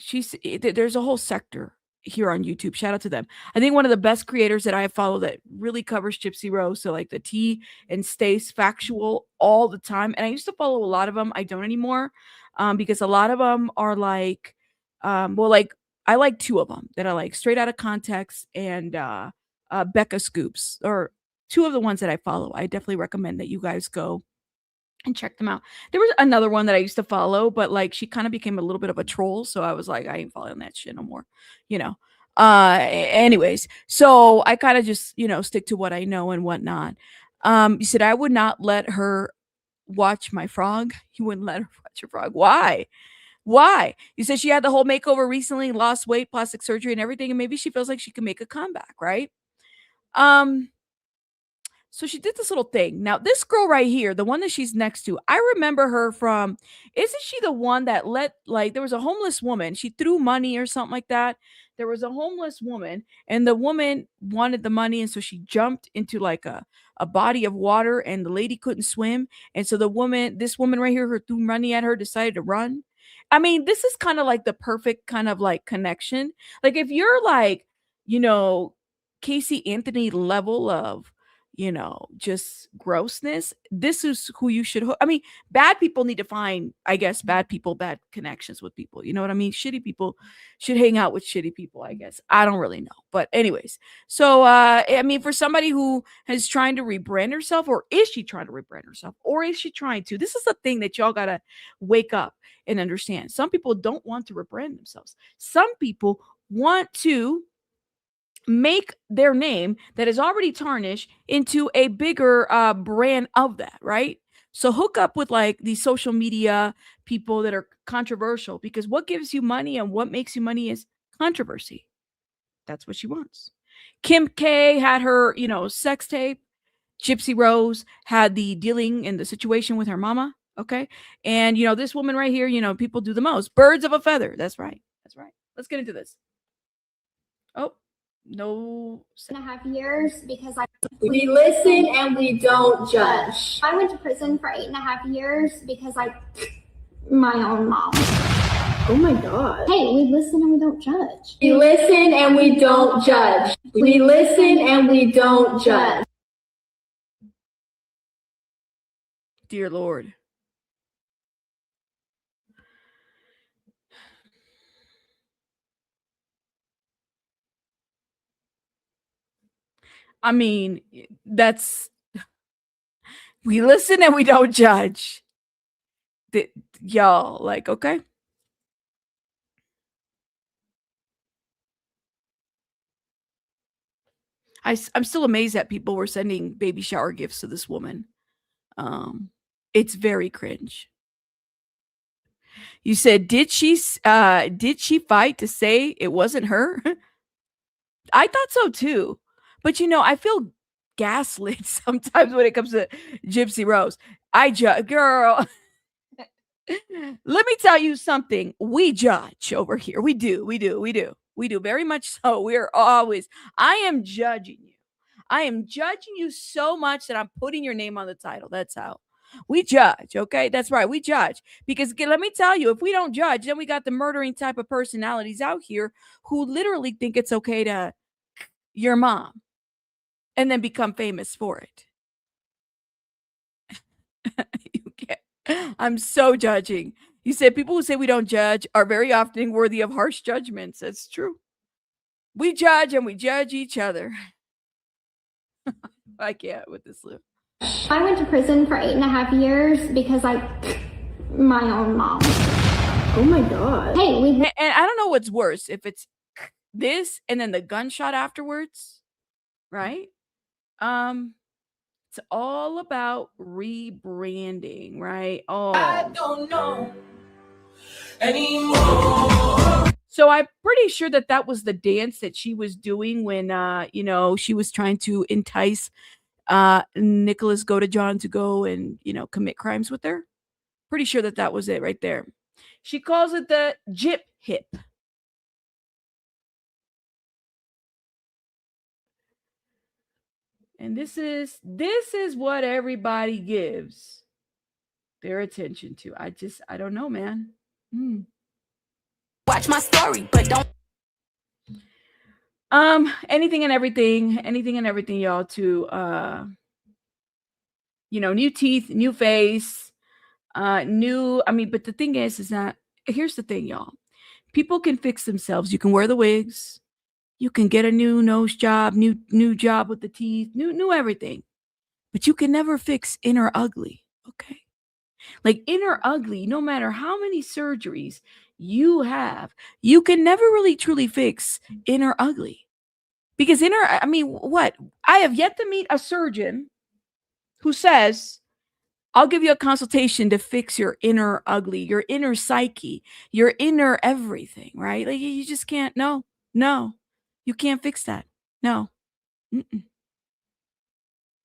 [SPEAKER 1] There's a whole sector here on YouTube. Shout out to them. I think one of the best creators that I follow that really covers Gypsy Rose, so like the tea and stays factual all the time. And I used to follow a lot of them. I don't anymore, because a lot of them are like, like I like two of them that I like, Straight Out of Context and Becca Scoops, or two of the ones that I follow. I definitely recommend that you guys go and check them out. There was another one that I used to follow, but like she kind of became a little bit of a troll, so I was like, I ain't following that shit no more, anyways, so I kind of just stick to what I know and whatnot. You said I would not let her watch my frog. You wouldn't let her watch your frog. Why? You said she had the whole makeover recently, lost weight, plastic surgery and everything, and maybe she feels like she can make a comeback, right? So she did this little thing. Now, this girl right here, the one that she's next to, I remember her from, isn't she the one that there was a homeless woman, she threw money or something like that. There was a homeless woman and the woman wanted the money, and so she jumped into like a body of water and the lady couldn't swim. And so this woman right here who threw money at her decided to run. I mean, this is kind of like the perfect kind of like connection. Like if you're like, Casey Anthony level of, just grossness, this is who you should I mean, bad people need to find, I guess, bad connections with people. You know what I mean? Shitty people should hang out with shitty people, I guess. I don't really know. But anyways, so I mean, for somebody who is trying to rebrand herself, or is she trying to rebrand herself, or is she trying to, this is the thing that y'all gotta wake up and understand. Some people don't want to rebrand themselves. Some people want to make their name that is already tarnished into a bigger brand of that, right? So hook up with like these social media people that are controversial, because what gives you money and what makes you money is controversy. That's what she wants. Kim K had her, sex tape. Gypsy Rose had the dealing and the situation with her mama. Okay. And, this woman right here, people do the most. Birds of a feather. That's right. That's right. Let's get into this. Oh. No.
[SPEAKER 10] 8.5 years because
[SPEAKER 11] we listen and we don't judge.
[SPEAKER 10] I went to prison for 8.5 years because my own mom.
[SPEAKER 11] Oh my God.
[SPEAKER 10] Hey, we listen and we don't judge.
[SPEAKER 11] We listen and we don't judge. We listen and we don't judge.
[SPEAKER 1] Dear Lord. I mean, we listen and we don't judge. Y'all, like, okay. I'm still amazed that people were sending baby shower gifts to this woman. It's very cringe. You said, did she fight to say it wasn't her? I thought so too. But I feel gaslit sometimes when it comes to Gypsy Rose. Girl. Let me tell you something. We judge over here. We do very much so. We're always, I am judging you. I am judging you so much that I'm putting your name on the title. That's how we judge. Okay. That's right. We judge, because let me tell you, if we don't judge, then we got the murdering type of personalities out here who literally think it's okay to your mom and then become famous for it. You I'm so judging. He said people who say we don't judge are very often worthy of harsh judgments. That's true. We judge and we judge each other. I can't with this lip.
[SPEAKER 10] I went to prison for 8.5 years because my own mom.
[SPEAKER 11] Oh my God.
[SPEAKER 10] Hey,
[SPEAKER 1] And I don't know what's worse, if it's this and then the gunshot afterwards, right? It's all about rebranding, right? Oh,
[SPEAKER 3] I don't know anymore.
[SPEAKER 1] so I'm pretty sure that was the dance that she was doing when she was trying to entice Nicholas Godejohn to go and commit crimes with her. Pretty sure that was it right there. She calls it the Gyp hip. And this is what everybody gives their attention to. I don't know, man.
[SPEAKER 3] Watch my story, but don't.
[SPEAKER 1] Anything and everything, y'all, to new teeth, new face, but the thing is that here's the thing, y'all. People can fix themselves. You can wear the wigs. You can get a new nose job, new job with the teeth, new everything. But you can never fix inner ugly, okay? Like inner ugly, no matter how many surgeries you have, you can never really truly fix inner ugly. Because what? I have yet to meet a surgeon who says, I'll give you a consultation to fix your inner ugly, your inner psyche, your inner everything, right? Like you just can't, no. You can't fix that. No. Mm-mm.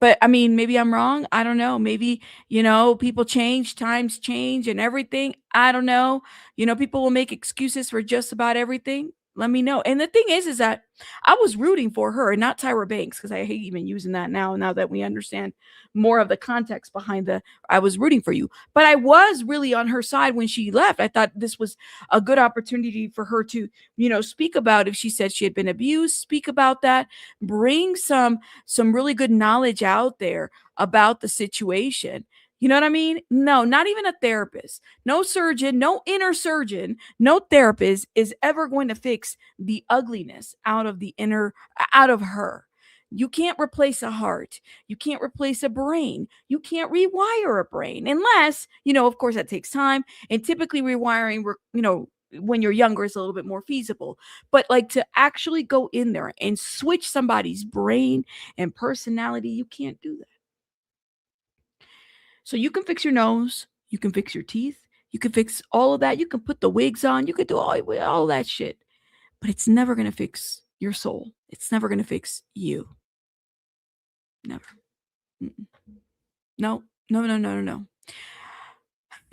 [SPEAKER 1] But maybe I'm wrong. I don't know. Maybe, people change, times change and everything. I don't know. People will make excuses for just about everything. Let me know. And the thing is that I was rooting for her and not Tyra Banks, because I hate even using that now that we understand more of the context behind I was rooting for you. But I was really on her side when she left. I thought this was a good opportunity for her to, speak about if she said she had been abused, speak about that, bring some really good knowledge out there about the situation. You know what I mean? No, not even a therapist, no surgeon, no inner surgeon, no therapist is ever going to fix the ugliness out of her. You can't replace a heart. You can't replace a brain. You can't rewire a brain unless, of course that takes time. And typically rewiring, when you're younger is a little bit more feasible. But like to actually go in there and switch somebody's brain and personality, you can't do that. So you can fix your nose, you can fix your teeth, you can fix all of that. You can put the wigs on, you can do all that shit. But it's never going to fix your soul. It's never going to fix you. Never. Mm-mm. No.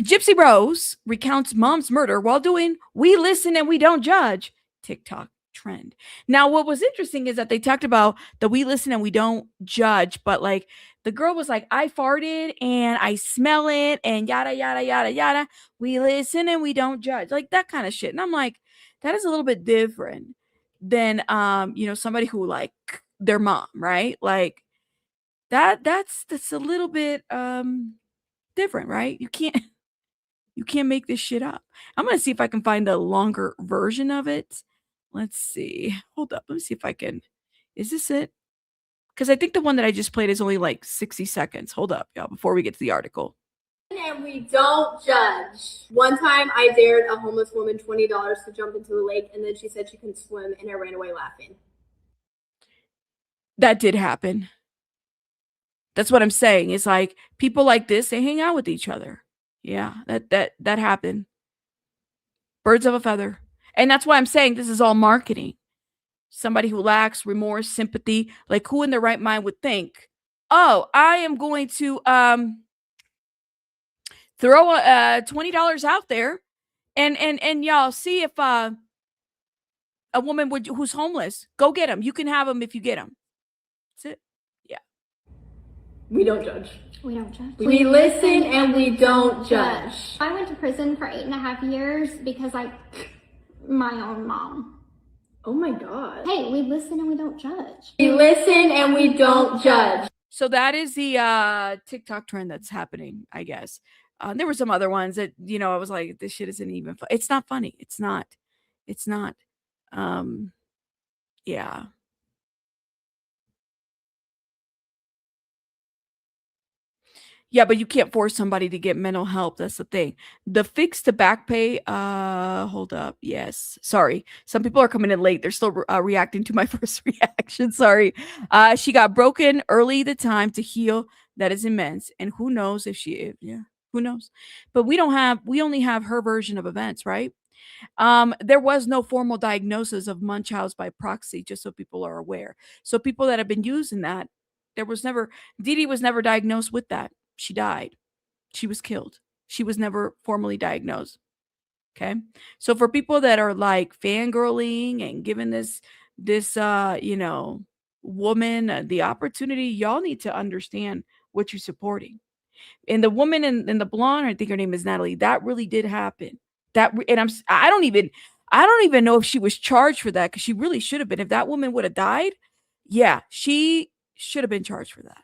[SPEAKER 1] Gypsy Rose recounts mom's murder while doing We Listen and We Don't Judge TikTok trend. Now, what was interesting is that they talked about the We Listen and We Don't Judge, but like the girl was like, I farted and I smell it and yada, yada, yada, yada. We listen and we don't judge, like that kind of shit. And I'm like, that is a little bit different than, somebody who like their mom, right? Like that's a little bit, different, right? You can't make this shit up. I'm going to see if I can find a longer version of it. Let's see. Hold up. Let me see if I can. Is this it? Because I think the one that I just played is only like 60 seconds. Hold up, y'all, before we get to the article.
[SPEAKER 11] And we don't judge. One time I dared a homeless woman $20 to jump into the lake, and then she said she couldn't swim, and I ran away laughing.
[SPEAKER 1] That did happen. That's what I'm saying. It's like people like this, they hang out with each other. Yeah, that happened. Birds of a feather. And that's why I'm saying this is all marketing. Somebody who lacks remorse, sympathy, like who in their right mind would think, oh, I am going to throw $20 out there and y'all see if a woman who's homeless, go get them. You can have them if you get them. That's it. Yeah.
[SPEAKER 11] We don't judge.
[SPEAKER 10] We don't judge.
[SPEAKER 11] We listen and we don't judge.
[SPEAKER 10] I went to prison for 8.5 years because my own mom.
[SPEAKER 11] Oh my God.
[SPEAKER 10] Hey, we listen and we don't judge.
[SPEAKER 11] We listen and we don't judge.
[SPEAKER 1] So that is the TikTok trend that's happening, I guess. There were some other ones that, I was like, this shit isn't even it's not funny. It's not. Yeah. Yeah, but you can't force somebody to get mental help. That's the thing. The fix to back pay. Hold up. Yes. Sorry. Some people are coming in late. They're still reacting to my first reaction. Sorry. She got broken early. The time to heal. That is immense. And who knows if yeah, who knows? But we only have her version of events, right? There was no formal diagnosis of Munchausen by proxy, just so people are aware. So people that have been using that, Dee Dee was never diagnosed with that. She died. She was killed. She was never formally diagnosed. Okay. So for people that are like fangirling and giving this woman the opportunity, y'all need to understand what you're supporting. And the woman in the blonde, I think her name is Natalie, that really did happen. I don't even know if she was charged for that, because she really should have been. If that woman would have died, yeah, she should have been charged for that.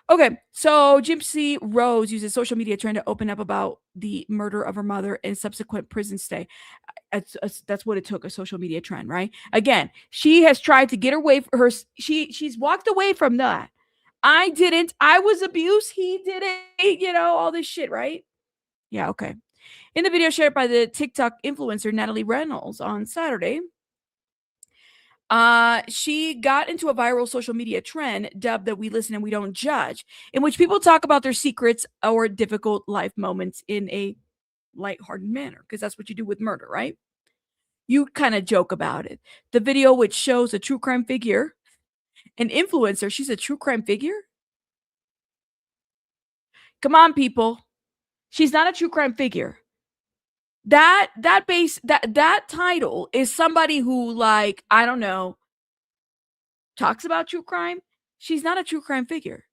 [SPEAKER 1] Okay, so Gypsy Rose uses social media trying to open up about the murder of her mother and subsequent prison stay. That's what it took, a social media trend, right? Again, she has tried to get away from her. She's walked away from that. I didn't. I was abused. He did it. All this shit, right? Yeah, okay. In the video shared by the TikTok influencer Natalie Reynolds on Saturday, she got into a viral social media trend dubbed that We Listen and We Don't Judge, in which people talk about their secrets or difficult life moments in a lighthearted manner, because that's what you do with murder, right? You kind of joke about it. The video, which shows a true crime figure, an influencer, she's a true crime figure? Come on, people. She's not a true crime figure. That title is somebody who, like, I don't know, talks about true crime. She's not a true crime figure.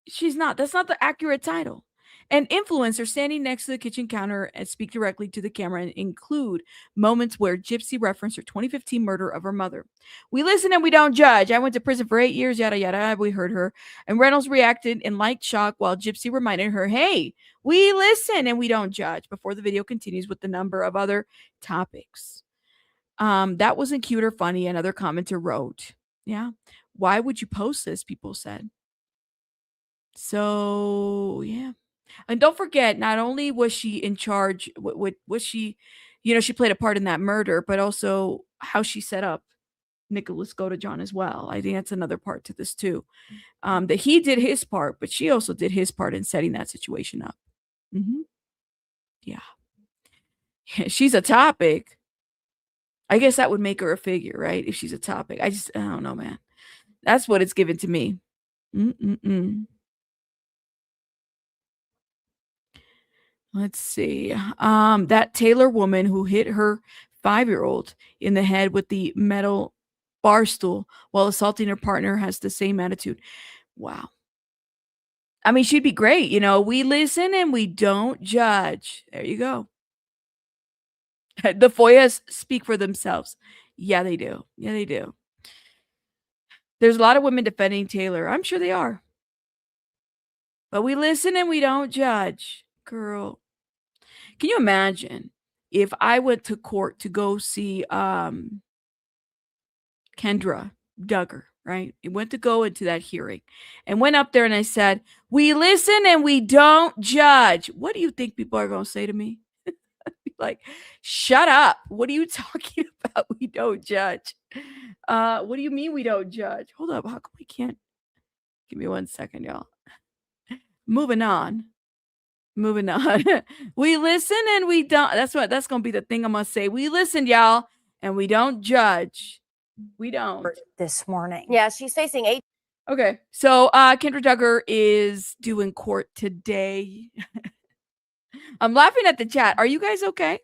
[SPEAKER 1] She's not. That's not the accurate title. An influencer standing next to the kitchen counter and speak directly to the camera and include moments where Gypsy referenced her 2015 murder of her mother. We listen and we don't judge. I went to prison for 8 years, yada, yada. We heard her. And Reynolds reacted in light shock while Gypsy reminded her, hey, we listen and we don't judge, before the video continues with the number of other topics. That wasn't cute or funny, another commenter wrote. Yeah. Why would you post this? People said. So, yeah. And don't forget, not only was she in charge, was she, she played a part in that murder, but also how she set up Nicholas Godejohn as well. I think that's another part to this too. That he did his part, but she also did his part in setting that situation up. Yeah. She's a topic. I guess that would make her a figure, right? If she's a topic. I don't know, man. That's what it's given to me. Let's see. That Taylor woman who hit her 5-year-old in the head with the metal bar stool while assaulting her partner has the same attitude. Wow. I mean, she'd be great. We listen and we don't judge. There you go. The FOIAs speak for themselves. Yeah, they do. Yeah, they do. There's a lot of women defending Taylor. I'm sure they are. But we listen and we don't judge. Girl. Can you imagine if I went to court to go see Kendra Duggar, right? I went to go into that hearing and went up there and I said, we listen and we don't judge. What do you think people are going to say to me? Like, shut up. What are you talking about? We don't judge. What do you mean we don't judge? Hold up. How come we can't? Give me 1 second, y'all. Moving on. We listen and we don't. That's going to be the thing I'm going to say. We listen, y'all, and we don't judge. We don't.
[SPEAKER 12] This morning. Yeah, she's facing 8.
[SPEAKER 1] Okay. So Kendra Duggar is doing court today. I'm laughing at the chat. Are you guys okay?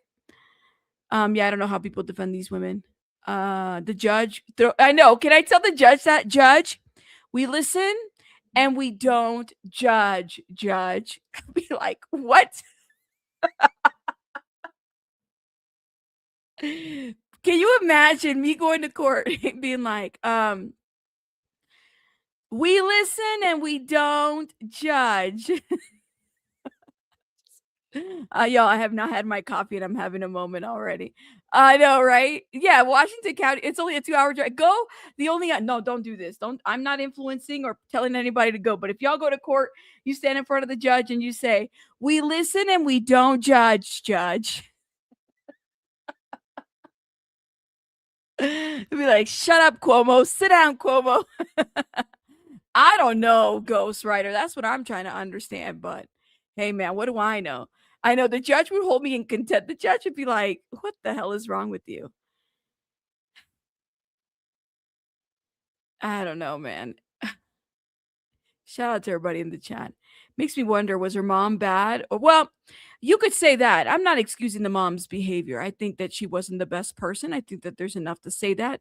[SPEAKER 1] Yeah, I don't know how people defend these women. The judge. I know. Can I tell the judge that? Judge, we listen and we don't judge. Judge. I'll be like, what? Can you imagine me going to court and being like, We listen and we don't judge. Y'all, I have not had my coffee and I'm having a moment already. I know, right? Yeah, Washington County, it's only a 2-hour drive. Go. No, don't do this. I'm not influencing or telling anybody to go. But if y'all go to court, you stand in front of the judge and you say, we listen and we don't judge, Judge. Be like, shut up, Cuomo. Sit down, Cuomo. I don't know, ghostwriter. That's what I'm trying to understand. But hey, man, what do I know? I know the judge would hold me in contempt. The judge would be like, what the hell is wrong with you? I don't know, man. Shout out to everybody in the chat. Makes me wonder, was her mom bad? Well, you could say that. I'm not excusing the mom's behavior. I think that she wasn't the best person. I think that there's enough to say that.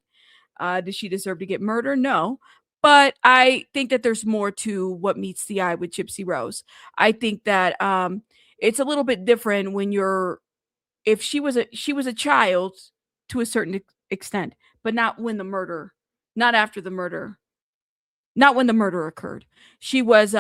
[SPEAKER 1] Does she deserve to get murdered? No. But I think that there's more to what meets the eye with Gypsy Rose. I think that it's a little bit different when if she was a child to a certain extent, but not when not after the murder. Not when the murder occurred. She was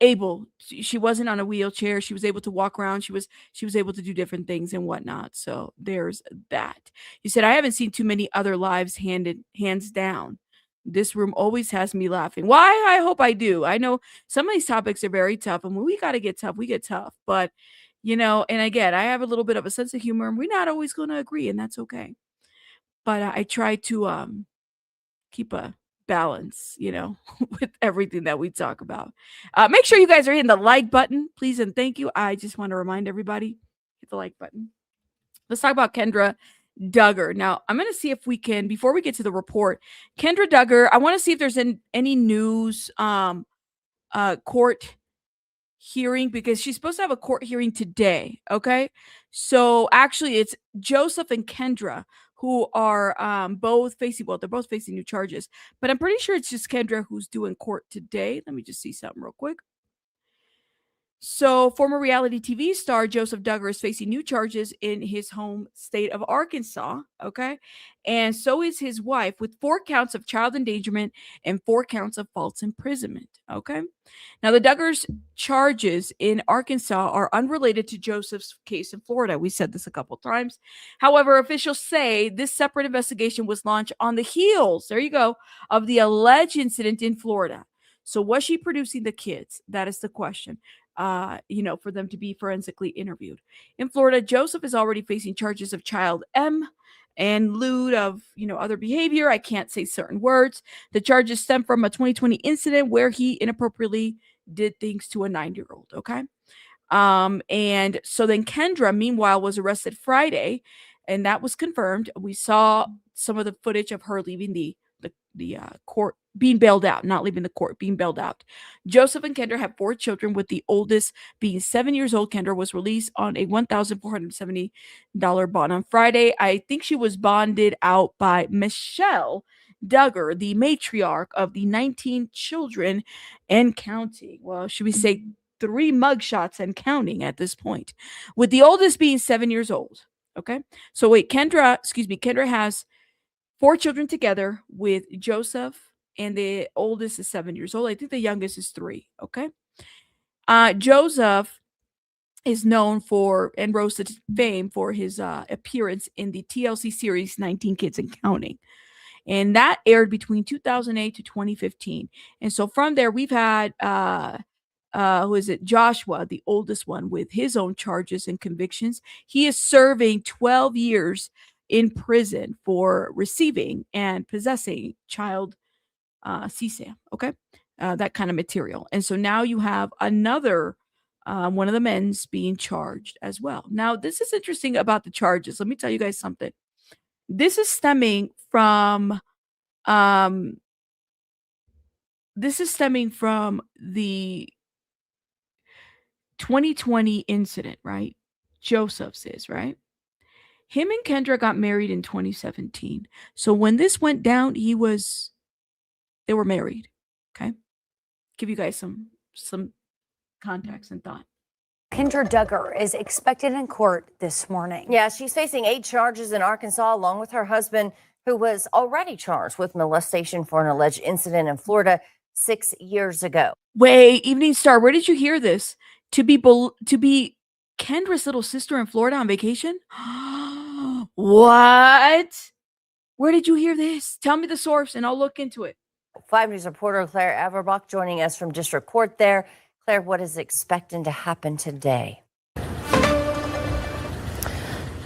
[SPEAKER 1] able. She wasn't on a wheelchair. She was able to walk around. She was able to do different things and whatnot. So there's that. You said, I haven't seen too many other lives hands down. This room always has me laughing. Why? I hope I do. I know some of these topics are very tough, and when we got to get tough, we get tough. But and again, I have a little bit of a sense of humor, and we're not always going to agree, and that's okay. But I try to keep a balance, with everything that we talk about. Make sure you guys are hitting the like button, please and thank you. I just want to remind everybody, hit the like button. Let's talk about Kendra Duggar. Now, I'm going to see if we can, before we get to the report, Kendra Duggar, I want to see if there's any news court hearing, because she's supposed to have a court hearing today. Okay. So actually it's Joseph and Kendra who are both facing new charges, but I'm pretty sure it's just Kendra who's doing court today. Let me just see something real quick. So former reality TV star Joseph Duggar is facing new charges in his home state of Arkansas. Okay. And so is his wife, with 4 counts of child endangerment and 4 counts of false imprisonment. Okay. Now, the Duggars' charges in Arkansas are unrelated to Joseph's case in Florida. We said this a couple times. However, officials say this separate investigation was launched on the heels, there you go, of the alleged incident in Florida. So was she producing the kids? That is the question. For them to be forensically interviewed. In Florida, Joseph is already facing charges of child M and lewd of, other behavior. I can't say certain words. The charges stem from a 2020 incident where he inappropriately did things to a 9-year-old. Okay. And so then Kendra, meanwhile, was arrested Friday, and that was confirmed. We saw some of the footage of her leaving the court, being bailed out, not leaving the court, being bailed out. Joseph and Kendra have 4 children, with the oldest being 7 years old. Kendra was released on a $1,470 bond on Friday. I think she was bonded out by Michelle Duggar, the matriarch of the 19 children and counting. Well, should we say 3 mugshots and counting at this point, with the oldest being 7 years old. Okay. So wait, Kendra has 4 children together with Joseph, and the oldest is 7 years old. I think the youngest is 3. Okay. Joseph is known for and rose to fame for his appearance in the TLC series 19 Kids and Counting. And that aired between 2008 to 2015. And so from there, we've had who is it? Joshua, the oldest one, with his own charges and convictions. He is serving 12 years in prison for receiving and possessing child CSAM, okay? That kind of material. And so now you have another one of the men's being charged as well. Now, this is interesting about the charges. Let me tell you guys something. This is stemming from the 2020 incident, right? Joseph's is, right? Him and Kendra got married in 2017. So when this went down, they were married. Okay. Give you guys some context and thought.
[SPEAKER 12] Kendra Duggar is expected in court this morning. Yeah, she's facing 8 charges in Arkansas, along with her husband, who was already charged with molestation for an alleged incident in Florida. 6 years ago.
[SPEAKER 1] Wait, Evening Star, where did you hear this? To be Kendra's little sister in Florida on vacation? What? Where did you hear this? Tell me the source and I'll look into it.
[SPEAKER 12] 5 News reporter Claire Averbach joining us from District Court there. Claire, what is expecting to happen today?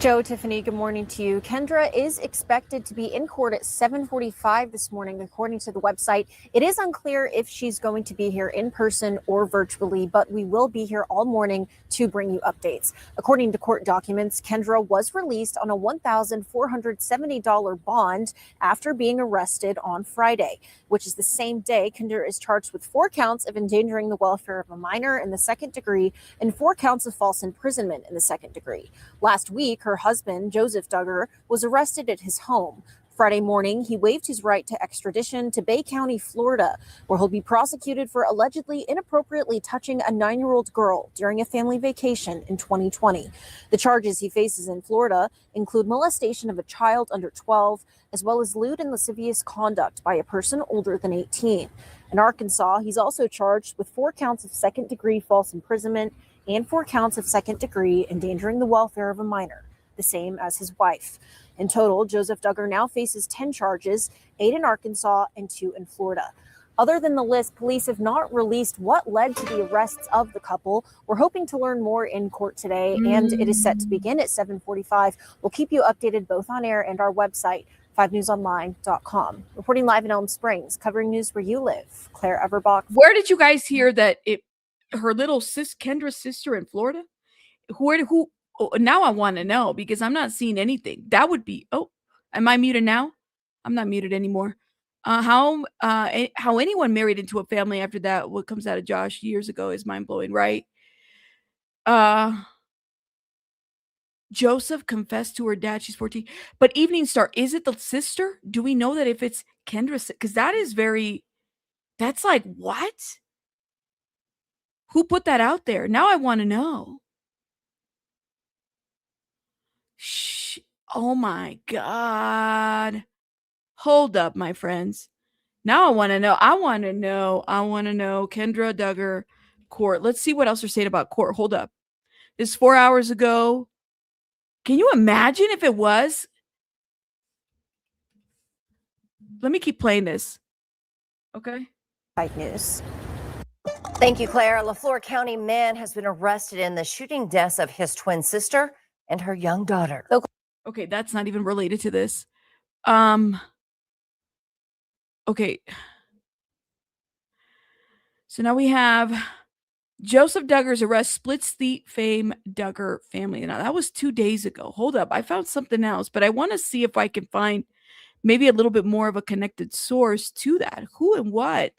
[SPEAKER 13] Joe, Tiffany, good morning to you. Kendra is expected to be in court at 7:45 this morning, according to the website. It is unclear if she's going to be here in person or virtually, but we will be here all morning to bring you updates. According to court documents, Kendra was released on a $1,470 bond after being arrested on Friday, which is the same day Kendra is charged with 4 counts of endangering the welfare of a minor in the second degree and 4 counts of false imprisonment in the second degree. Last week, her husband, Joseph Duggar, was arrested at his home. Friday morning, he waived his right to extradition to Bay County, Florida, where he'll be prosecuted for allegedly inappropriately touching a 9-year-old girl during a family vacation in 2020. The charges he faces in Florida include molestation of a child under 12, as well as lewd and lascivious conduct by a person older than 18. In Arkansas, he's also charged with 4 counts of second-degree false imprisonment and 4 counts of second-degree endangering the welfare of a minor, the same as his wife. In total, Joseph Duggar now faces 10 charges, 8 in Arkansas and 2 in Florida. Other than the list, police have not released what led to the arrests of the couple. We're hoping to learn more in court today, and it is set to begin at 7:45. We'll keep you updated both on air and our website, 5newsonline.com. Reporting live in Elm Springs, covering news where you live, Claire Averbach.
[SPEAKER 1] Where did you guys hear that her little Kendra's sister in Florida? Who? Oh, now I want to know because I'm not seeing anything. That would be. Oh, am I muted now? I'm not muted anymore. How anyone married into a family after that? What comes out of Josh years ago is mind blowing, right? Joseph confessed to her dad. She's 14. But Evening Star, is it the sister? Do we know that if it's Kendra? Because that is very. That's like what? Who put that out there? Now I want to know. Shh. Oh my God. Hold up, my friends. Now I want to know. I want to know. Kendra Duggar court. Let's see what else they're saying about court. Hold up. This 4 hours ago. Can you imagine if it was? Let me keep playing this. Okay.
[SPEAKER 13] 5 News.
[SPEAKER 12] Thank you, Claire. A LaFleur County man has been arrested in the shooting deaths of his twin sister and her young daughter.
[SPEAKER 1] Okay, that's not even related to this. Okay. So now we have Joseph Duggar's arrest splits the fame Duggar family. Now that was 2 days ago. Hold up. I found something else, but I want to see if I can find maybe a little bit more of a connected source to that. Who and what?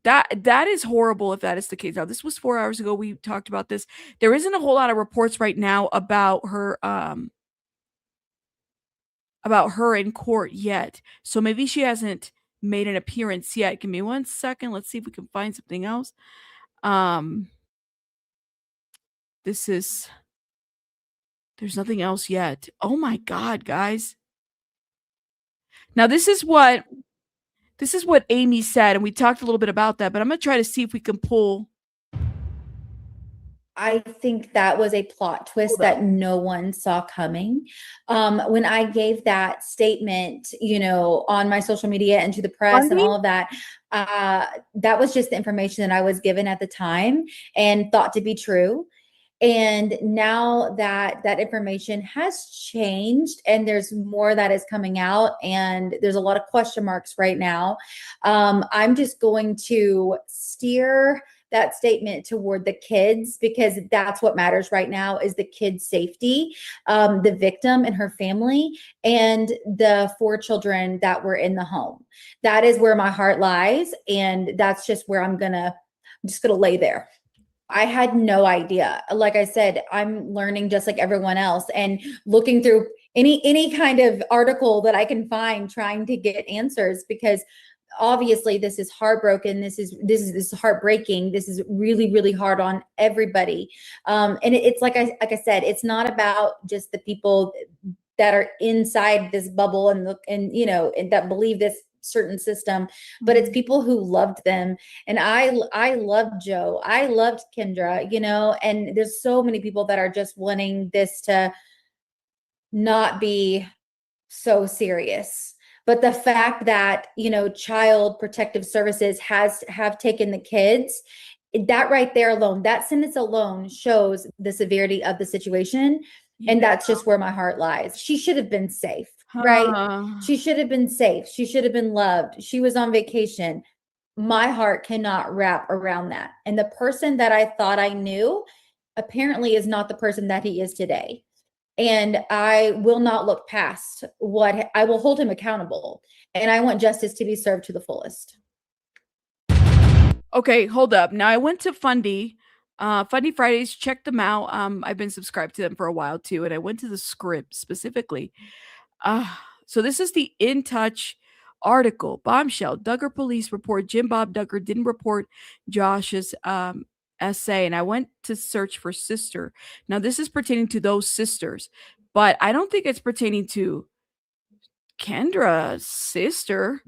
[SPEAKER 1] That is horrible if that is the case. Now, this was 4 hours ago. We talked about this. There isn't a whole lot of reports right now about her in court yet. So maybe she hasn't made an appearance yet. Give me 1 second. Let's see if we can find something else. There's nothing else yet. Oh my God, guys. Now this is what Amy said, and we talked a little bit about that, but I'm going to try to see if we can pull.
[SPEAKER 14] I think that was a plot twist that no one saw coming. When I gave that statement, on my social media and to the press and all of that, that was just the information that I was given at the time and thought to be true. And now that information has changed and there's more that is coming out and there's a lot of question marks right now, I'm just going to steer that statement toward the kids because that's what matters right now is the kids' safety, the victim and her family, and the 4 children that were in the home. That is where my heart lies. And that's just where I'm just gonna lay there. I had no idea. Like I said, I'm learning just like everyone else and looking through any kind of article that I can find, trying to get answers because obviously this is heartbroken. This is heartbreaking. This is really, really hard on everybody. And it's like I said, it's not about just the people that are inside this bubble and that believe this certain system, but it's people who loved them. And I loved Joe. I loved Kendra, you know, and there's so many people that are just wanting this to not be so serious. But the fact that, you know, Child Protective Services have taken the kids, that right there alone, that sentence alone shows the severity of the situation. And that's just where my heart lies. She should have been safe, right? She should have been safe. She should have been loved. She was on vacation. My heart cannot wrap around that. And the person that I thought I knew apparently is not the person that he is today. And I will not look past what I will hold him accountable. And I want justice to be served to the fullest.
[SPEAKER 1] Okay, hold up. Now I went to Fundy Fridays, checked them out. I've been subscribed to them for a while too. And I went to the script specifically. So this is the In Touch article. Bombshell. Duggar police report Jim Bob Duggar didn't report Josh's essay, and I went to search for sister. Now this is pertaining to those sisters, but I don't think it's pertaining to Kendra's sister.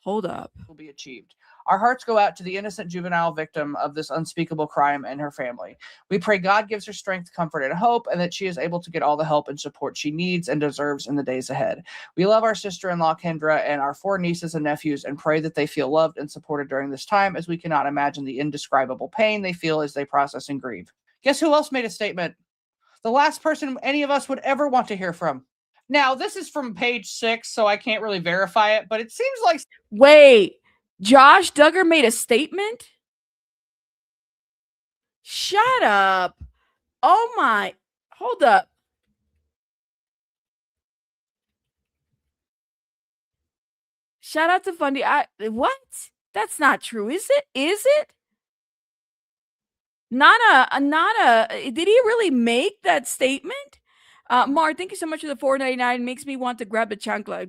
[SPEAKER 1] Hold up.
[SPEAKER 15] Will be achieved. Our hearts go out to the innocent juvenile victim of this unspeakable crime and her family. We pray God gives her strength, comfort, and hope, and that she is able to get all the help and support she needs and deserves in the days ahead. We love our sister-in-law, Kendra, and our 4 nieces and nephews, and pray that they feel loved and supported during this time, as we cannot imagine the indescribable pain they feel as they process and grieve. Guess who else made a statement? The last person any of us would ever want to hear from. Now, this is from page 6, so I can't really verify it, but it seems like...
[SPEAKER 1] Wait. Josh Duggar made a statement? Shut up. Oh my. Hold up. Shout out to Fundy. What? That's not true. Is it? Is it? Not a, did he really make that statement? Mar, thank you so much for the $4.99. Makes me want to grab the chancla,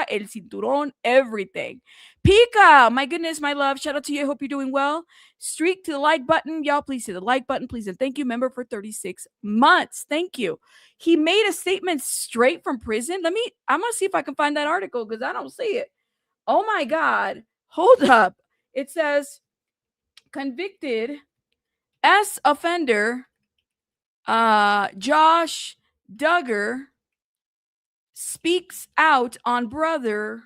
[SPEAKER 1] el cinturón, everything. Pika, my goodness, my love. Shout out to you. I hope you're doing well. Streak to the like button. Y'all, please hit the like button, please. And thank you, member, for 36 months. Thank you. He made a statement straight from prison. I'm going to see if I can find that article because I don't see it. Oh my God. Hold up. It says convicted S offender, Josh Duggar speaks out on brother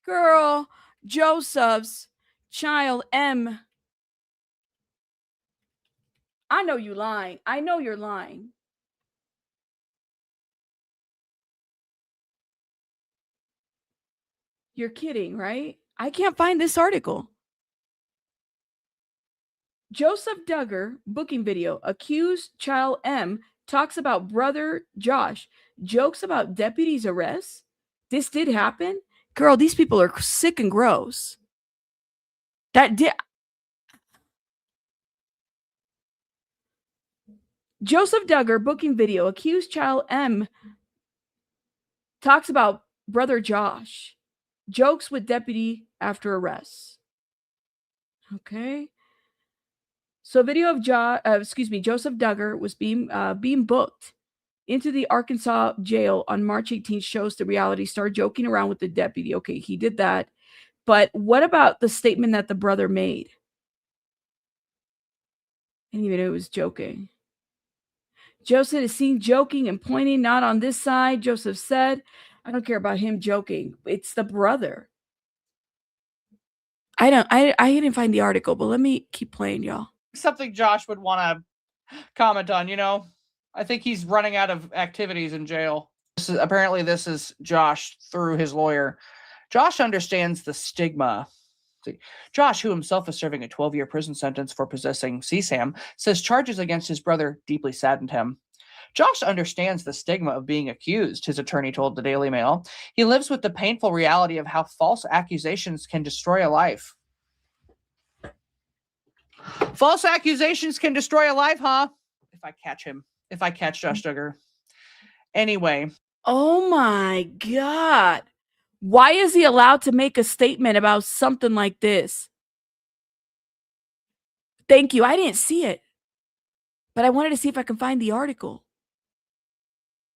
[SPEAKER 1] girl Joseph's child M. I know you lying. I know you're lying. You're kidding, right? I can't find this article. Joseph Duggar booking video. Accused child M talks about brother Josh. Jokes about deputy's arrest. This did happen? Girl, these people are sick and gross. Joseph Duggar booking video. Accused child M talks about brother Josh. Jokes with deputy after arrest. Okay. So video of Joseph Duggar was being booked into the Arkansas jail on March 18th shows the reality star joking around with the deputy. Okay, he did that. But what about the statement that the brother made? I didn't even know he was joking. Joseph is seen joking and pointing, not on this side. Joseph said, I don't care about him joking. It's the brother. I didn't find the article, but let me keep playing, y'all.
[SPEAKER 15] Something Josh would want to comment on, you know. I think he's running out of activities in jail. Apparently this is Josh through his lawyer. Josh understands the stigma. Josh, who himself is serving a 12-year prison sentence for possessing CSAM, says charges against his brother deeply saddened him. Josh understands the stigma of being accused, his attorney told the Daily Mail. He lives with the painful reality of how false accusations can destroy a life. False accusations can destroy a life, huh? If I catch Josh Duggar. Anyway.
[SPEAKER 1] Oh my God. Why is he allowed to make a statement about something like this? Thank you. I didn't see it, but I wanted to see if I can find the article.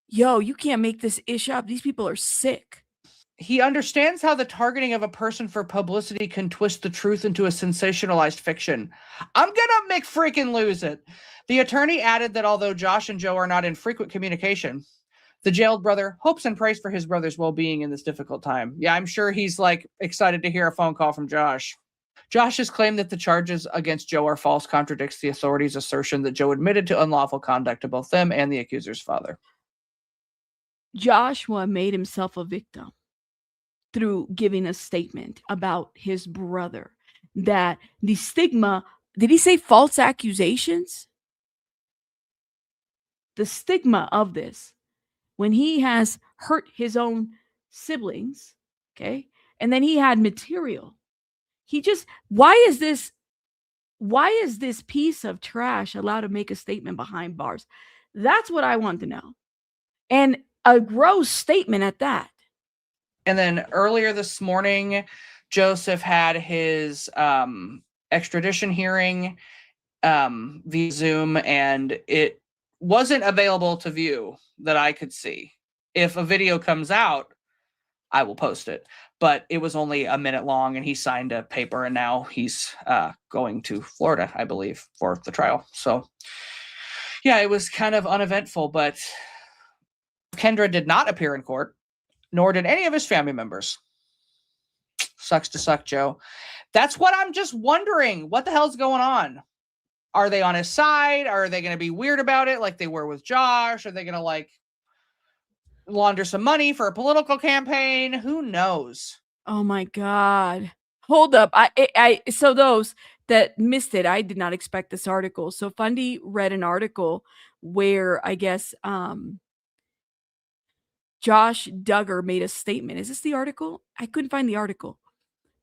[SPEAKER 1] Yo, you can't make this ish up. These people are sick.
[SPEAKER 15] he understands how the targeting of a person for publicity can twist the truth into a sensationalized fiction. I'm gonna make freaking lose it. The attorney added that although Josh and Joe are not in frequent communication, the jailed brother hopes and prays for his brother's well-being in this difficult time. Yeah, I'm sure he's like excited to hear a phone call from Josh. Josh's claim that the charges against Joe are false contradicts the authorities' assertion that Joe admitted to unlawful conduct to both them and the accuser's father.
[SPEAKER 1] Joshua made himself a victim through giving a statement about his brother, that the stigma, did he say false accusations? The stigma of this, when he has hurt his own siblings, okay, and then he had material. He just, why is this piece of trash allowed to make a statement behind bars? That's what I want to know. And a gross statement at that.
[SPEAKER 15] And then earlier this morning, Joseph had his extradition hearing via Zoom, and it wasn't available to view that I could see. If a video comes out, I will post it. But it was only a minute long, and he signed a paper, and now he's going to Florida, I believe, for the trial. So, yeah, it was kind of uneventful, but Kendra did not appear in court, nor did any of his family members. Sucks to suck, Joe. That's what I'm just wondering. What the hell's going on? Are they on his side? Are they going to be weird about it like they were with Josh? Are they going to like launder some money for a political campaign? Who knows?
[SPEAKER 1] Oh my God. Hold up. So those that missed it, I did not expect this article. So Fundy read an article where I guess Josh Duggar made a statement. Is this the article? I couldn't find the article,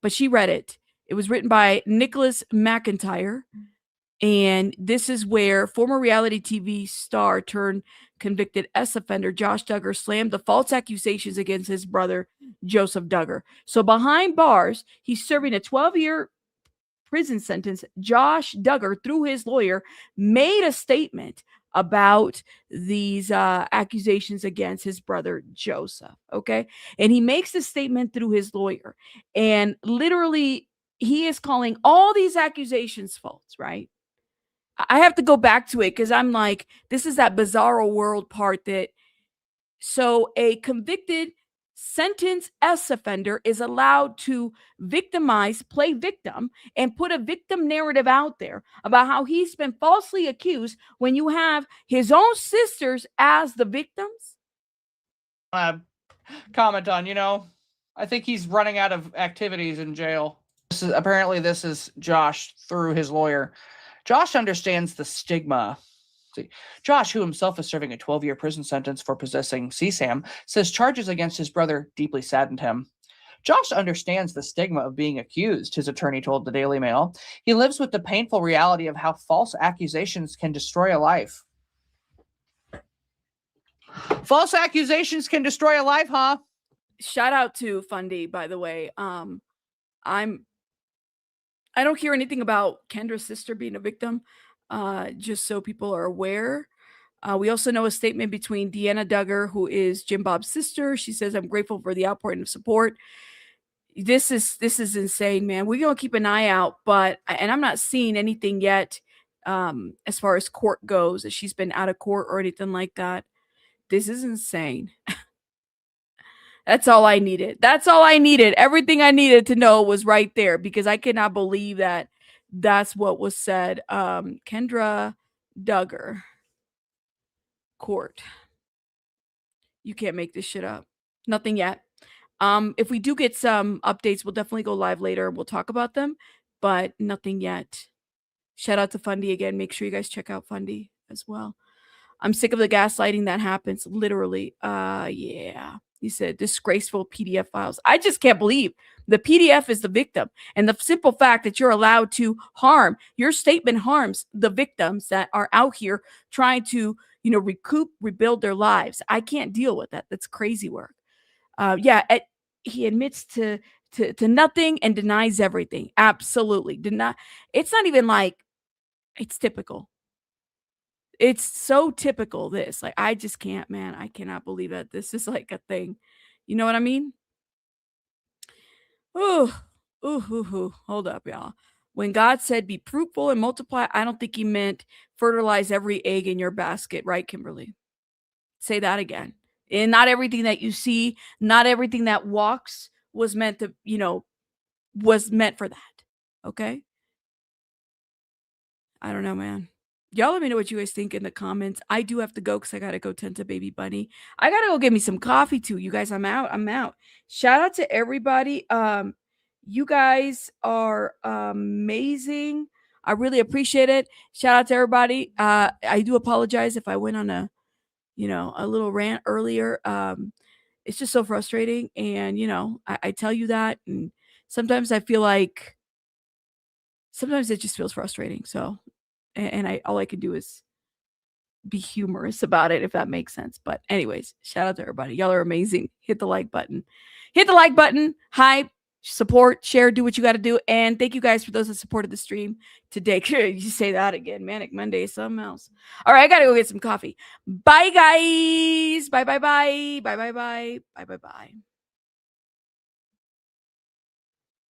[SPEAKER 1] but she read it. It was written by Nicholas McIntyre. And this is where former reality TV star turned convicted S offender Josh Duggar slammed the false accusations against his brother, Joseph Duggar. So behind bars, he's serving a 12-year prison sentence. Josh Duggar, through his lawyer, made a statement about these accusations against his brother, Joseph. Okay. And he makes the statement through his lawyer. And literally, he is calling all these accusations false, right? I have to go back to it because I'm like, this is that bizarro world part that, so a convicted sentence S offender is allowed to victimize, play victim, and put a victim narrative out there about how he's been falsely accused when you have his own sisters as the victims.
[SPEAKER 15] Comment on, I think he's running out of activities in jail. This is Josh through his lawyer. Josh understands the stigma. See, Josh, who himself is serving a 12-year prison sentence for possessing CSAM, says charges against his brother deeply saddened him. Josh understands the stigma of being accused, his attorney told the Daily Mail. He lives with the painful reality of how false accusations can destroy a life. False accusations can destroy a life, huh?
[SPEAKER 1] Shout out to Fundy, by the way. I don't hear anything about Kendra's sister being a victim, just so people are aware. We also know a statement between Deanna Duggar, who is Jim Bob's sister. She says, "I'm grateful for the outpouring of support." This is insane, man. We're gonna keep an eye out, and I'm not seeing anything yet as far as court goes, that she's been out of court or anything like that. This is insane. That's all I needed. That's all I needed. Everything I needed to know was right there, because I cannot believe that that's what was said. Kendra Duggar, court. You can't make this shit up. Nothing yet. If we do get some updates, we'll definitely go live later. We'll talk about them, but nothing yet. Shout out to Fundy again. Make sure you guys check out Fundy as well. I'm sick of the gaslighting that happens. Literally. Yeah. He said disgraceful PDF files. I just can't believe the PDF is the victim. And the simple fact that you're allowed to harm, your statement harms the victims that are out here trying to, rebuild their lives. I can't deal with that. That's crazy work. He admits to nothing and denies everything. Absolutely. It's not even like, it's typical. It's so typical, this. Like, I just can't, man. I cannot believe that this is like a thing. You know what I mean? Ooh, hold up, y'all. When God said be fruitful and multiply, I don't think he meant fertilize every egg in your basket, right, Kimberly? Say that again. And not everything that you see, not everything that walks was meant to, was meant for that. Okay? I don't know, man. Y'all let me know what you guys think in the comments. I do have to go because I got to go tend to baby bunny. I got to go get me some coffee too. You guys, I'm out. Shout out to everybody. You guys are amazing. I really appreciate it. Shout out to everybody. I do apologize if I went on a little rant earlier. It's just so frustrating. And, I tell you that. And sometimes I feel like, sometimes it just feels frustrating. So, and all I can do is be humorous about it, if that makes sense. But anyways, shout out to everybody. Y'all are amazing. Hit the like button. Hype, support, share, do what you got to do. And thank you guys for those that supported the stream today. You say that again. Manic Monday is something else. All right, I got to go get some coffee. Bye, guys. Bye.